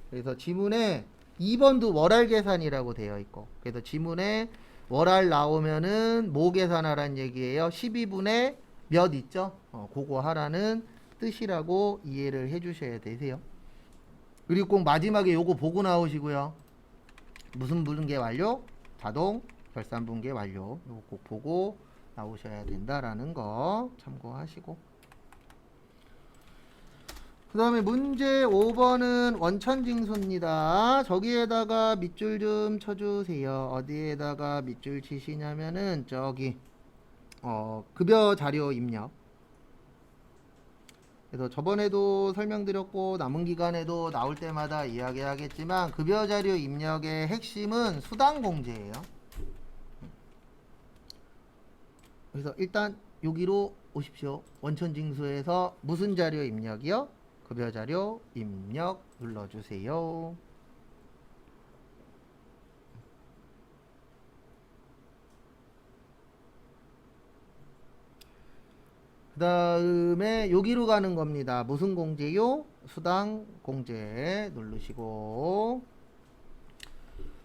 그래서 지문에 2번도 월할 계산이라고 되어 있고, 그래서 지문에 월할 나오면은 뭐 계산하라는 얘기예요? 12분의 몇 있죠? 그거 하라는 뜻이라고 이해를 해주셔야 되세요. 그리고 꼭 마지막에 요거 보고 나오시고요. 무슨 분계 완료? 자동 결산 분계 완료. 요거 꼭 보고 나오셔야 된다라는 거 참고하시고. 그 다음에 문제 5번은 원천징수입니다. 저기에다가 밑줄 좀 쳐주세요. 어디에다가 밑줄 치시냐면은 저기 급여 자료 입력. 그래서 저번에도 설명드렸고 남은 기간에도 나올 때마다 이야기하겠지만 급여 자료 입력의 핵심은 수당 공제예요. 그래서 일단 여기로 오십시오. 원천징수에서 무슨 자료 입력이요? 급여 자료 입력 눌러주세요. 그 다음에 여기로 가는 겁니다. 무슨 공제요? 수당 공제 누르시고,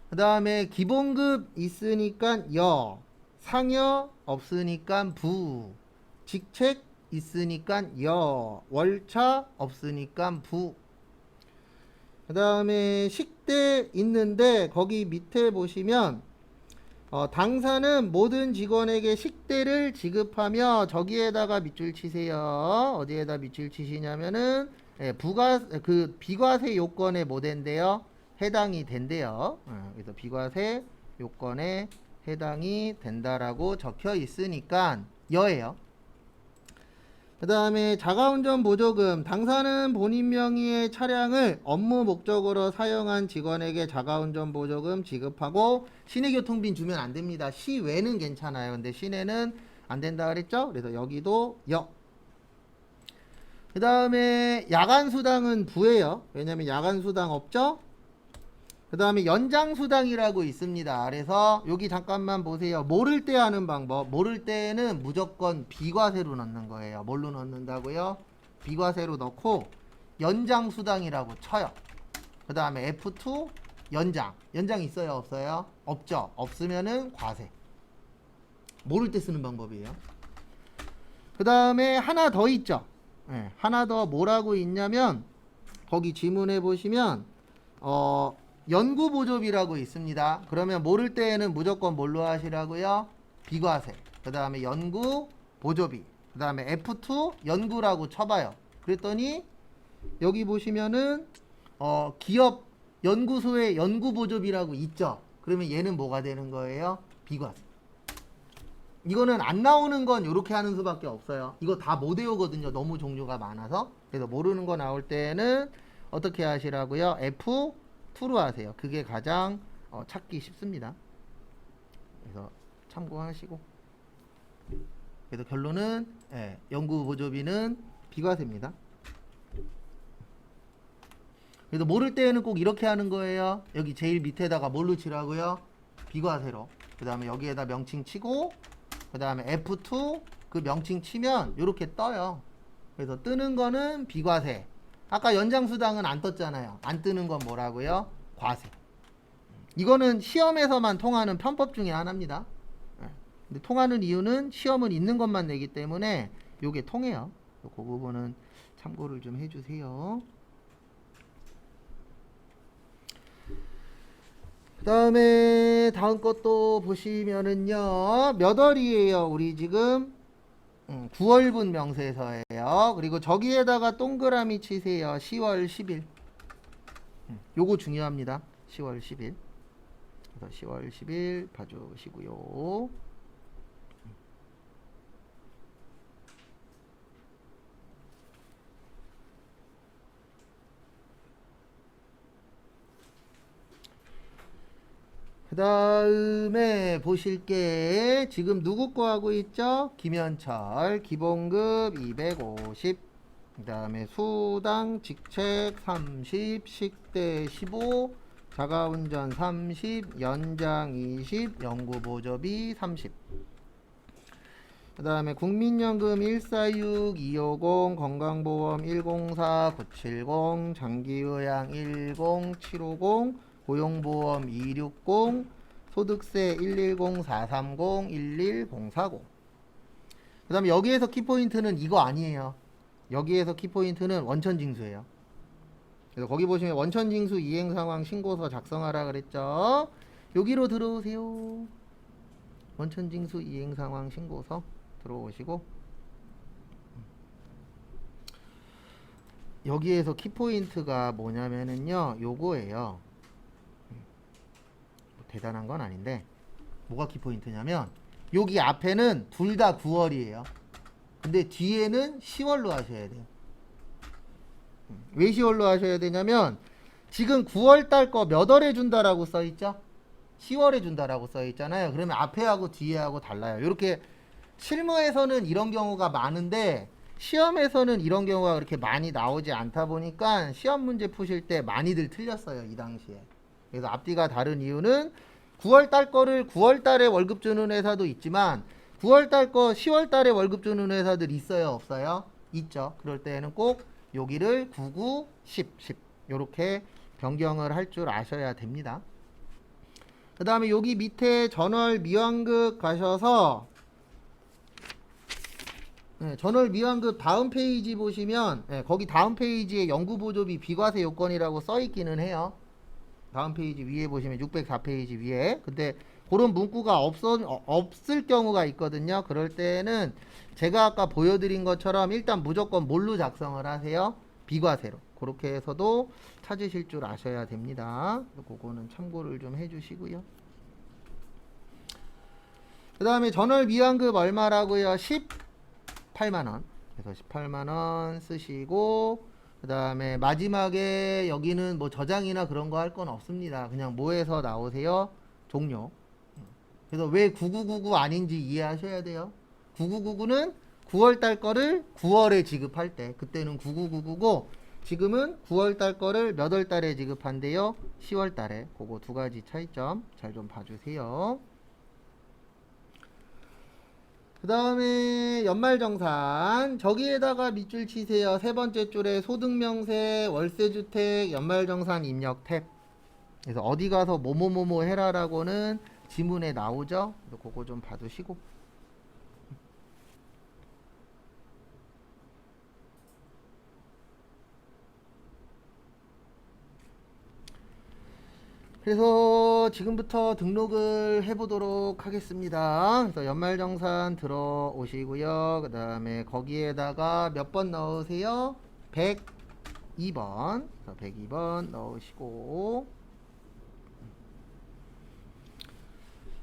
그 다음에 기본급 있으니까 여, 상여 없으니까 부, 직책 있으니까 여, 월차 없으니까 부. 그 다음에 식대 있는데 거기 밑에 보시면 당사는 모든 직원에게 식대를 지급하며 저기에다가 밑줄 치세요. 어디에다 밑줄 치시냐면은 비과세 요건에 뭐 된대요? 해당이 된대요. 그래서 비과세 요건에 해당이 된다라고 적혀 있으니까 여예요. 그 다음에 자가운전 보조금. 당사는 본인 명의의 차량을 업무 목적으로 사용한 직원에게 자가운전 보조금 지급하고, 시내교통빈 주면 안 됩니다. 시외는 괜찮아요. 근데 시내는 안 된다 그랬죠? 그래서 여기도 여. 그 다음에 야간수당은 부예요. 왜냐면 야간수당 없죠? 그 다음에 연장수당이라고 있습니다. 그래서 여기 잠깐만 보세요. 모를 때 하는 방법. 모를 때는 무조건 비과세로 넣는 거예요. 뭘로 넣는다고요? 비과세로 넣고 연장수당이라고 쳐요. 그 다음에 F2 연장. 연장 있어요? 없어요? 없죠. 없으면은 과세. 모를 때 쓰는 방법이에요. 그 다음에 하나 더 있죠. 하나 더 뭐라고 있냐면 거기 지문에 보시면 연구보조비라고 있습니다. 그러면 모를 때에는 무조건 뭘로 하시라고요? 비과세. 그 다음에 연구보조비. 그 다음에 F2 연구라고 쳐봐요. 그랬더니 여기 보시면은 기업 연구소의 연구보조비라고 있죠. 그러면 얘는 뭐가 되는 거예요? 비과세. 이거는 안 나오는 건 이렇게 하는 수밖에 없어요. 이거 다 못 외우거든요. 너무 종류가 많아서. 그래서 모르는 거 나올 때는 어떻게 하시라고요? F2로 하세요. 그게 가장 찾기 쉽습니다. 그래서 참고하시고. 그래서 결론은 연구보조비는 비과세입니다. 그래서 모를 때에는 꼭 이렇게 하는 거예요. 여기 제일 밑에다가 뭘로 치라고요? 비과세로. 그 다음에 여기에다 명칭 치고, 그 다음에 F2 그 명칭 치면 이렇게 떠요. 그래서 뜨는 거는 비과세. 아까 연장수당은 안 떴잖아요. 안 뜨는 건 뭐라고요? 과세. 이거는 시험에서만 통하는 편법 중에 하나입니다. 근데 통하는 이유는 시험은 있는 것만 내기 때문에 요게 통해요. 그 부분은 참고를 좀 해주세요. 그 다음에 다음 것도 보시면은요, 몇 월이에요? 우리 지금 9월분 명세서예요. 그리고 저기에다가 동그라미 치세요. 10월 10일. 요거 중요합니다. 10월 10일. 그래서 10월 10일 봐주시고요. 그 다음에 보실 게 지금 누구 거 하고 있죠? 김현철 기본급 250, 그 다음에 수당 직책 30, 식대 15, 자가운전 30, 연장 20, 연구보조비 30. 그 다음에 국민연금 146, 250, 건강보험 104, 970, 장기요양 10, 750, 고용보험 260, 소득세 110, 430, 11040. 그 다음에 여기에서 키포인트는 이거 아니에요. 여기에서 키포인트는 원천징수예요. 그래서 거기 보시면 원천징수 이행상황 신고서 작성하라 그랬죠. 여기로 들어오세요. 원천징수 이행상황 신고서 들어오시고, 여기에서 키포인트가 뭐냐면은요, 요거예요. 뭐 대단한 건 아닌데, 뭐가 키포인트냐면 여기 앞에는 둘 다 9월이에요. 근데 뒤에는 10월로 하셔야 돼요. 왜 10월로 하셔야 되냐면 지금 9월달 거 몇 월에 준다라고 써있죠? 10월에 준다라고 써있잖아요. 그러면 앞에하고 뒤에하고 달라요. 이렇게 실무에서는 이런 경우가 많은데 시험에서는 이런 경우가 그렇게 많이 나오지 않다 보니까 시험 문제 푸실 때 많이들 틀렸어요. 이 당시에. 그래서 앞뒤가 다른 이유는 9월달 거를 9월달에 월급 주는 회사도 있지만 9월달 거 10월달에 월급 주는 회사들 있어요? 없어요? 있죠. 그럴 때에는 꼭 여기를 99, 10, 10 이렇게 변경을 할 줄 아셔야 됩니다. 그 다음에 여기 밑에 전월 미완급 가셔서 전월 미완급 다음 페이지 보시면 거기 다음 페이지에 연구보조비 비과세 요건이라고 써있기는 해요. 다음 페이지 위에 보시면 604페이지 위에. 근데 그런 문구가 없을 경우가 있거든요. 그럴 때는 제가 아까 보여드린 것처럼 일단 무조건 뭘로 작성을 하세요? 비과세로. 그렇게 해서도 찾으실 줄 아셔야 됩니다. 그거는 참고를 좀 해주시고요. 그 다음에 전월 미완급 얼마라고요? 18만원. 그래서 18만원 쓰시고, 그 다음에 마지막에 여기는 뭐 저장이나 그런 거 할 건 없습니다. 그냥 뭐에서 나오세요? 종료. 그래서 왜 9999 아닌지 이해하셔야 돼요. 9999는 9월달 거를 9월에 지급할 때 그때는 9999고 지금은 9월달 거를 몇 월달에 지급한대요? 10월달에. 그거 두 가지 차이점 잘 좀 봐주세요. 그 다음에 연말정산 저기에다가 밑줄 치세요. 세 번째 줄에 소득명세, 월세주택, 연말정산 입력 탭. 그래서 어디 가서 뭐뭐뭐뭐 해라라고는 지문에 나오죠. 그래서 그거 좀 봐두시고. 그래서 지금부터 등록을 해보도록 하겠습니다. 그래서 연말정산 들어오시고요. 그 다음에 거기에다가 몇 번 넣으세요? 102번. 102번 넣으시고,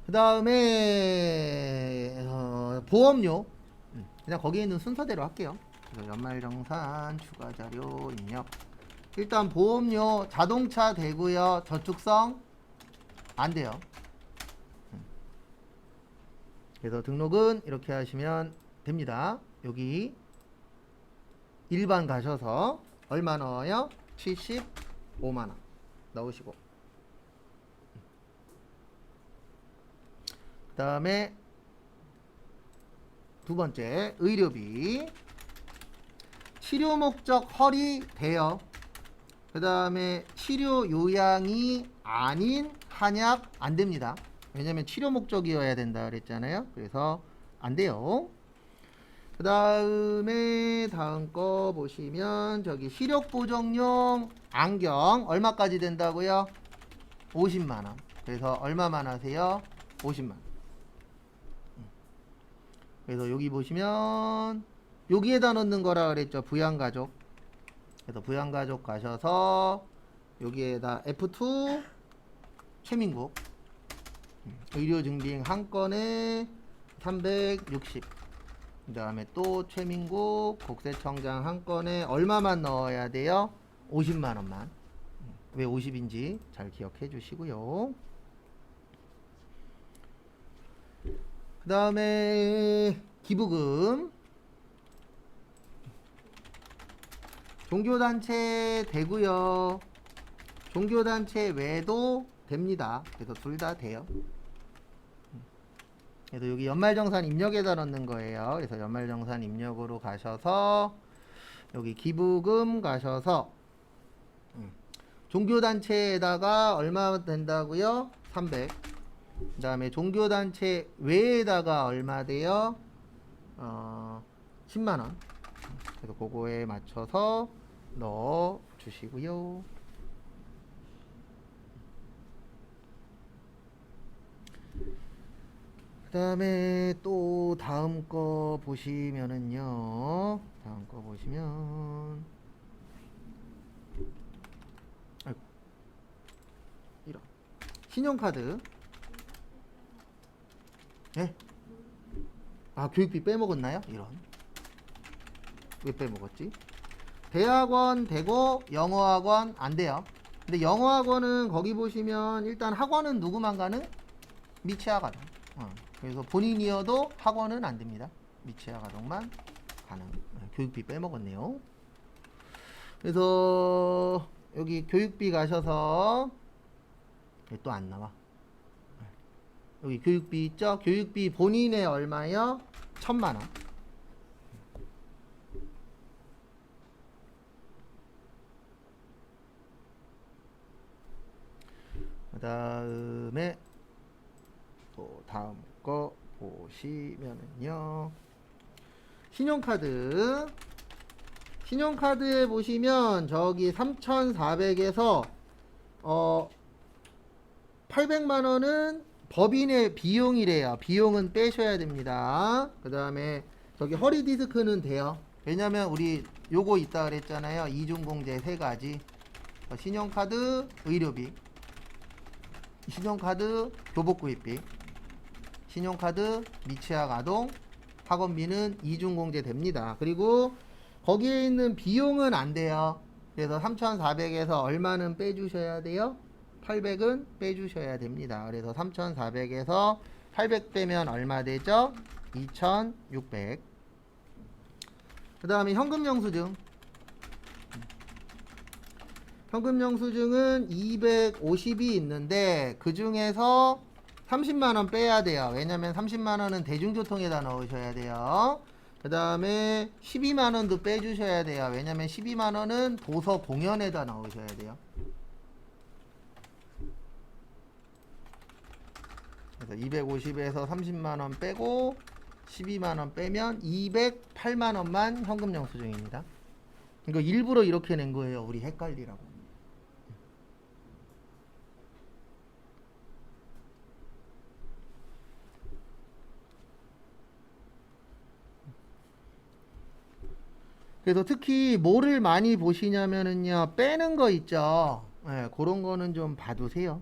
그 다음에 보험료 그냥 거기에 있는 순서대로 할게요. 그래서 연말정산 추가자료 입력. 일단 보험료 자동차 되고요. 저축성 안 돼요. 그래서 등록은 이렇게 하시면 됩니다. 여기 일반 가셔서 얼마 넣어요? 75만원 넣으시고, 그 다음에 두 번째 의료비 치료 목적 허리 돼요. 그 다음에 치료 요양이 아닌 한약 안 됩니다. 왜냐면 치료 목적이어야 된다 그랬잖아요. 그래서 안 돼요. 그 다음에 다음 거 보시면 저기 시력 보정용 안경 얼마까지 된다고요? 50만원. 그래서 얼마만 하세요? 50만원. 그래서 여기 보시면 여기에다 넣는 거라 그랬죠. 부양가족. 그래서 부양가족 가셔서 여기에다 F2 최민국 의료 증빙 한 건에 360. 그 다음에 또 최민국 국세청장 한 건에 얼마만 넣어야 돼요? 50만원만. 왜 50인지 잘 기억해 주시고요. 그 다음에 기부금. 종교단체 되고요. 종교단체 외도 됩니다. 그래서 둘 다 돼요. 그래서 여기 연말정산 입력에다 넣는 거예요. 그래서 연말정산 입력으로 가셔서 여기 기부금 가셔서 종교단체에다가 얼마 된다고요? 300. 그 다음에 종교단체 외에다가 얼마 돼요? 10만원. 그래서 그거에 맞춰서 넣어 주시고요. 그 다음에 또 다음 거 보시면은요. 다음 거 보시면 아이고, 이런 신용카드. 네? 아, 교육비 빼먹었나요? 이런. 왜 빼먹었지? 대학원 되고 영어학원 안 돼요. 근데 영어학원은 거기 보시면 일단 학원은 누구만 가능? 미취학 아동. 그래서 본인이어도 학원은 안 됩니다. 미취학 아동만 가능. 교육비 빼먹었네요. 그래서 여기 교육비 가셔서 또 안 나와. 여기 교육비 있죠? 교육비 본인의 얼마요? 1000만원. 그 다음에 또 다음 거 보시면은요. 신용카드. 신용카드에 보시면 저기 3,400에서 800만원은 법인의 비용이래요. 비용은 빼셔야 됩니다. 그 다음에 저기 허리 디스크는 돼요. 왜냐면 우리 요거 있다 그랬잖아요. 이중공제 3가지. 신용카드 의료비, 신용카드 교복구입비, 신용카드 미취학 아동 학원비는 이중공제 됩니다. 그리고 거기에 있는 비용은 안 돼요. 그래서 3,400에서 얼마는 빼주셔야 돼요? 800은 빼주셔야 됩니다. 그래서 3,400에서 800 빼면 얼마 되죠? 2,600. 그 다음에 현금영수증. 현금영수증은 250이 있는데 그 중에서 30만원 빼야 돼요. 왜냐면 30만원은 대중교통에다 넣으셔야 돼요. 그 다음에 12만원도 빼주셔야 돼요. 왜냐면 12만원은 도서 공연에다 넣으셔야 돼요. 그래서 250에서 30만원 빼고 12만원 빼면 208만원만 현금영수증입니다. 이거 일부러 이렇게 낸 거예요. 우리 헷갈리라고. 그래서 특히 뭐를 많이 보시냐면은요, 빼는 거 있죠. 예, 그런 거는 좀 봐두세요.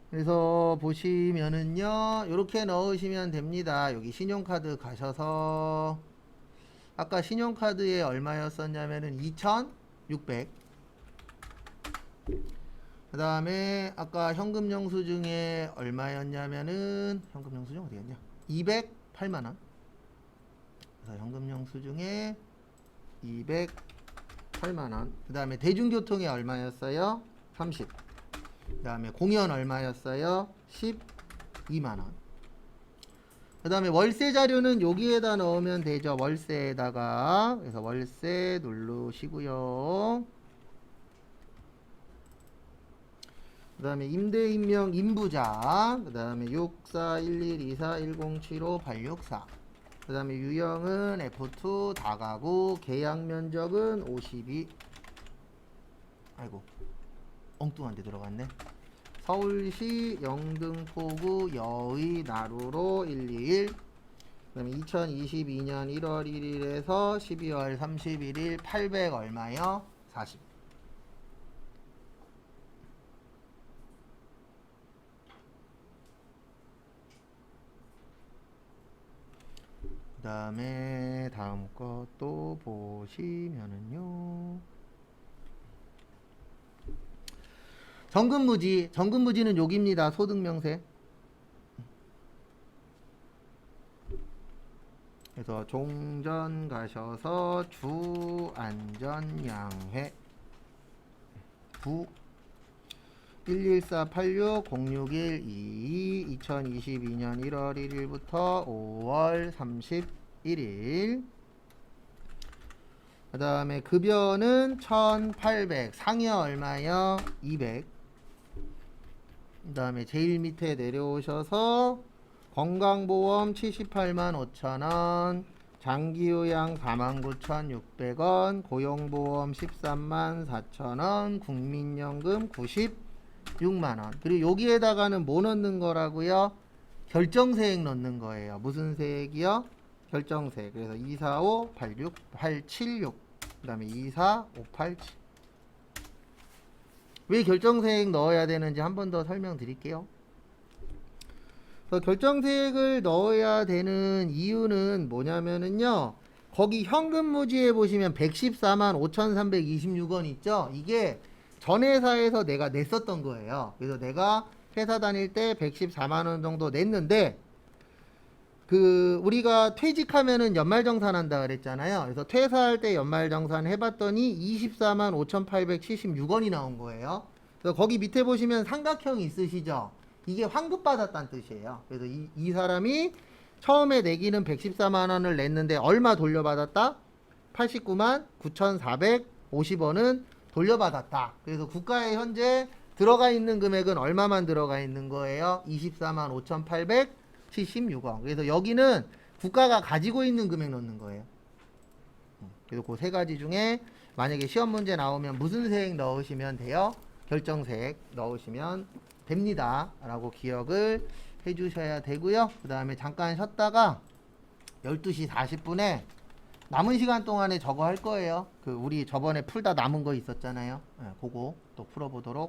그래서 보시면은요, 이렇게 넣으시면 됩니다. 여기 신용카드 가셔서 아까 신용카드에 얼마였었냐면은 2,600. 그 다음에 아까 현금영수증에 얼마였냐면은 현금영수증 어디 갔냐? 208만원. 그래서 현금영수증에 208만원. 그 다음에 대중교통에 얼마였어요? 30. 그 다음에 공연 얼마였어요? 12만원. 그 다음에 월세 자료는 여기에다 넣으면 되죠. 월세에다가. 그래서 월세 누르시고요. 그 다음에 임대인명 임부자. 그 다음에 6411241075864864. 그 다음에 유형은 F2 다가구. 계약 면적은 52. 아이고, 엉뚱한 데 들어갔네. 서울시 영등포구 여의 나루로 121. 그 그럼 2022년 1월 1일에서 12월 31일 800 얼마요? 40. 그 다음에 다음 것도 보시면은요. 정근무지는 여기입니다. 소득명세. 그래서 종전 가셔서 주안전양회 부 11486-06122 2022년 1월 1일부터 5월 31일. 그 다음에 급여는 1800, 상여 얼마요? 200. 그 다음에 제일 밑에 내려오셔서 건강보험 78만 5천원, 장기요양 49,600원, 고용보험 13만 4천원, 국민연금 96만원. 그리고 여기에다가는 뭐 넣는 거라고요? 결정세액 넣는 거예요. 무슨 세액이요? 결정세액. 그래서 245, 86, 876. 그 다음에 24587. 왜 결정세액 넣어야 되는지 한 번 더 설명드릴게요. 결정세액을 넣어야 되는 이유는 뭐냐면은요, 거기 현금무지에 보시면 114만 5,326원 있죠? 이게 전 회사에서 내가 냈었던 거예요. 그래서 내가 회사 다닐 때 114만원 정도 냈는데, 우리가 퇴직하면은 연말정산 한다 그랬잖아요. 그래서 퇴사할 때 연말정산 해봤더니 24만 5,876원이 나온 거예요. 그래서 거기 밑에 보시면 삼각형이 있으시죠? 이게 환급받았다는 뜻이에요. 그래서 이 사람이 처음에 내기는 114만원을 냈는데 얼마 돌려받았다? 89만 9,450원은 돌려받았다. 그래서 국가에 현재 들어가 있는 금액은 얼마만 들어가 있는 거예요? 24만 5,876원. 그래서 여기는 국가가 가지고 있는 금액 넣는 거예요. 그래서 그 세 가지 중에 만약에 시험 문제 나오면 무슨 세액 넣으시면 돼요? 결정세액 넣으시면 됩니다. 라고 기억을 해 주셔야 되고요. 그 다음에 잠깐 쉬었다가 12시 40분에 남은 시간 동안에 저거 할 거예요. 우리 저번에 풀다 남은 거 있었잖아요. 그거 또 풀어보도록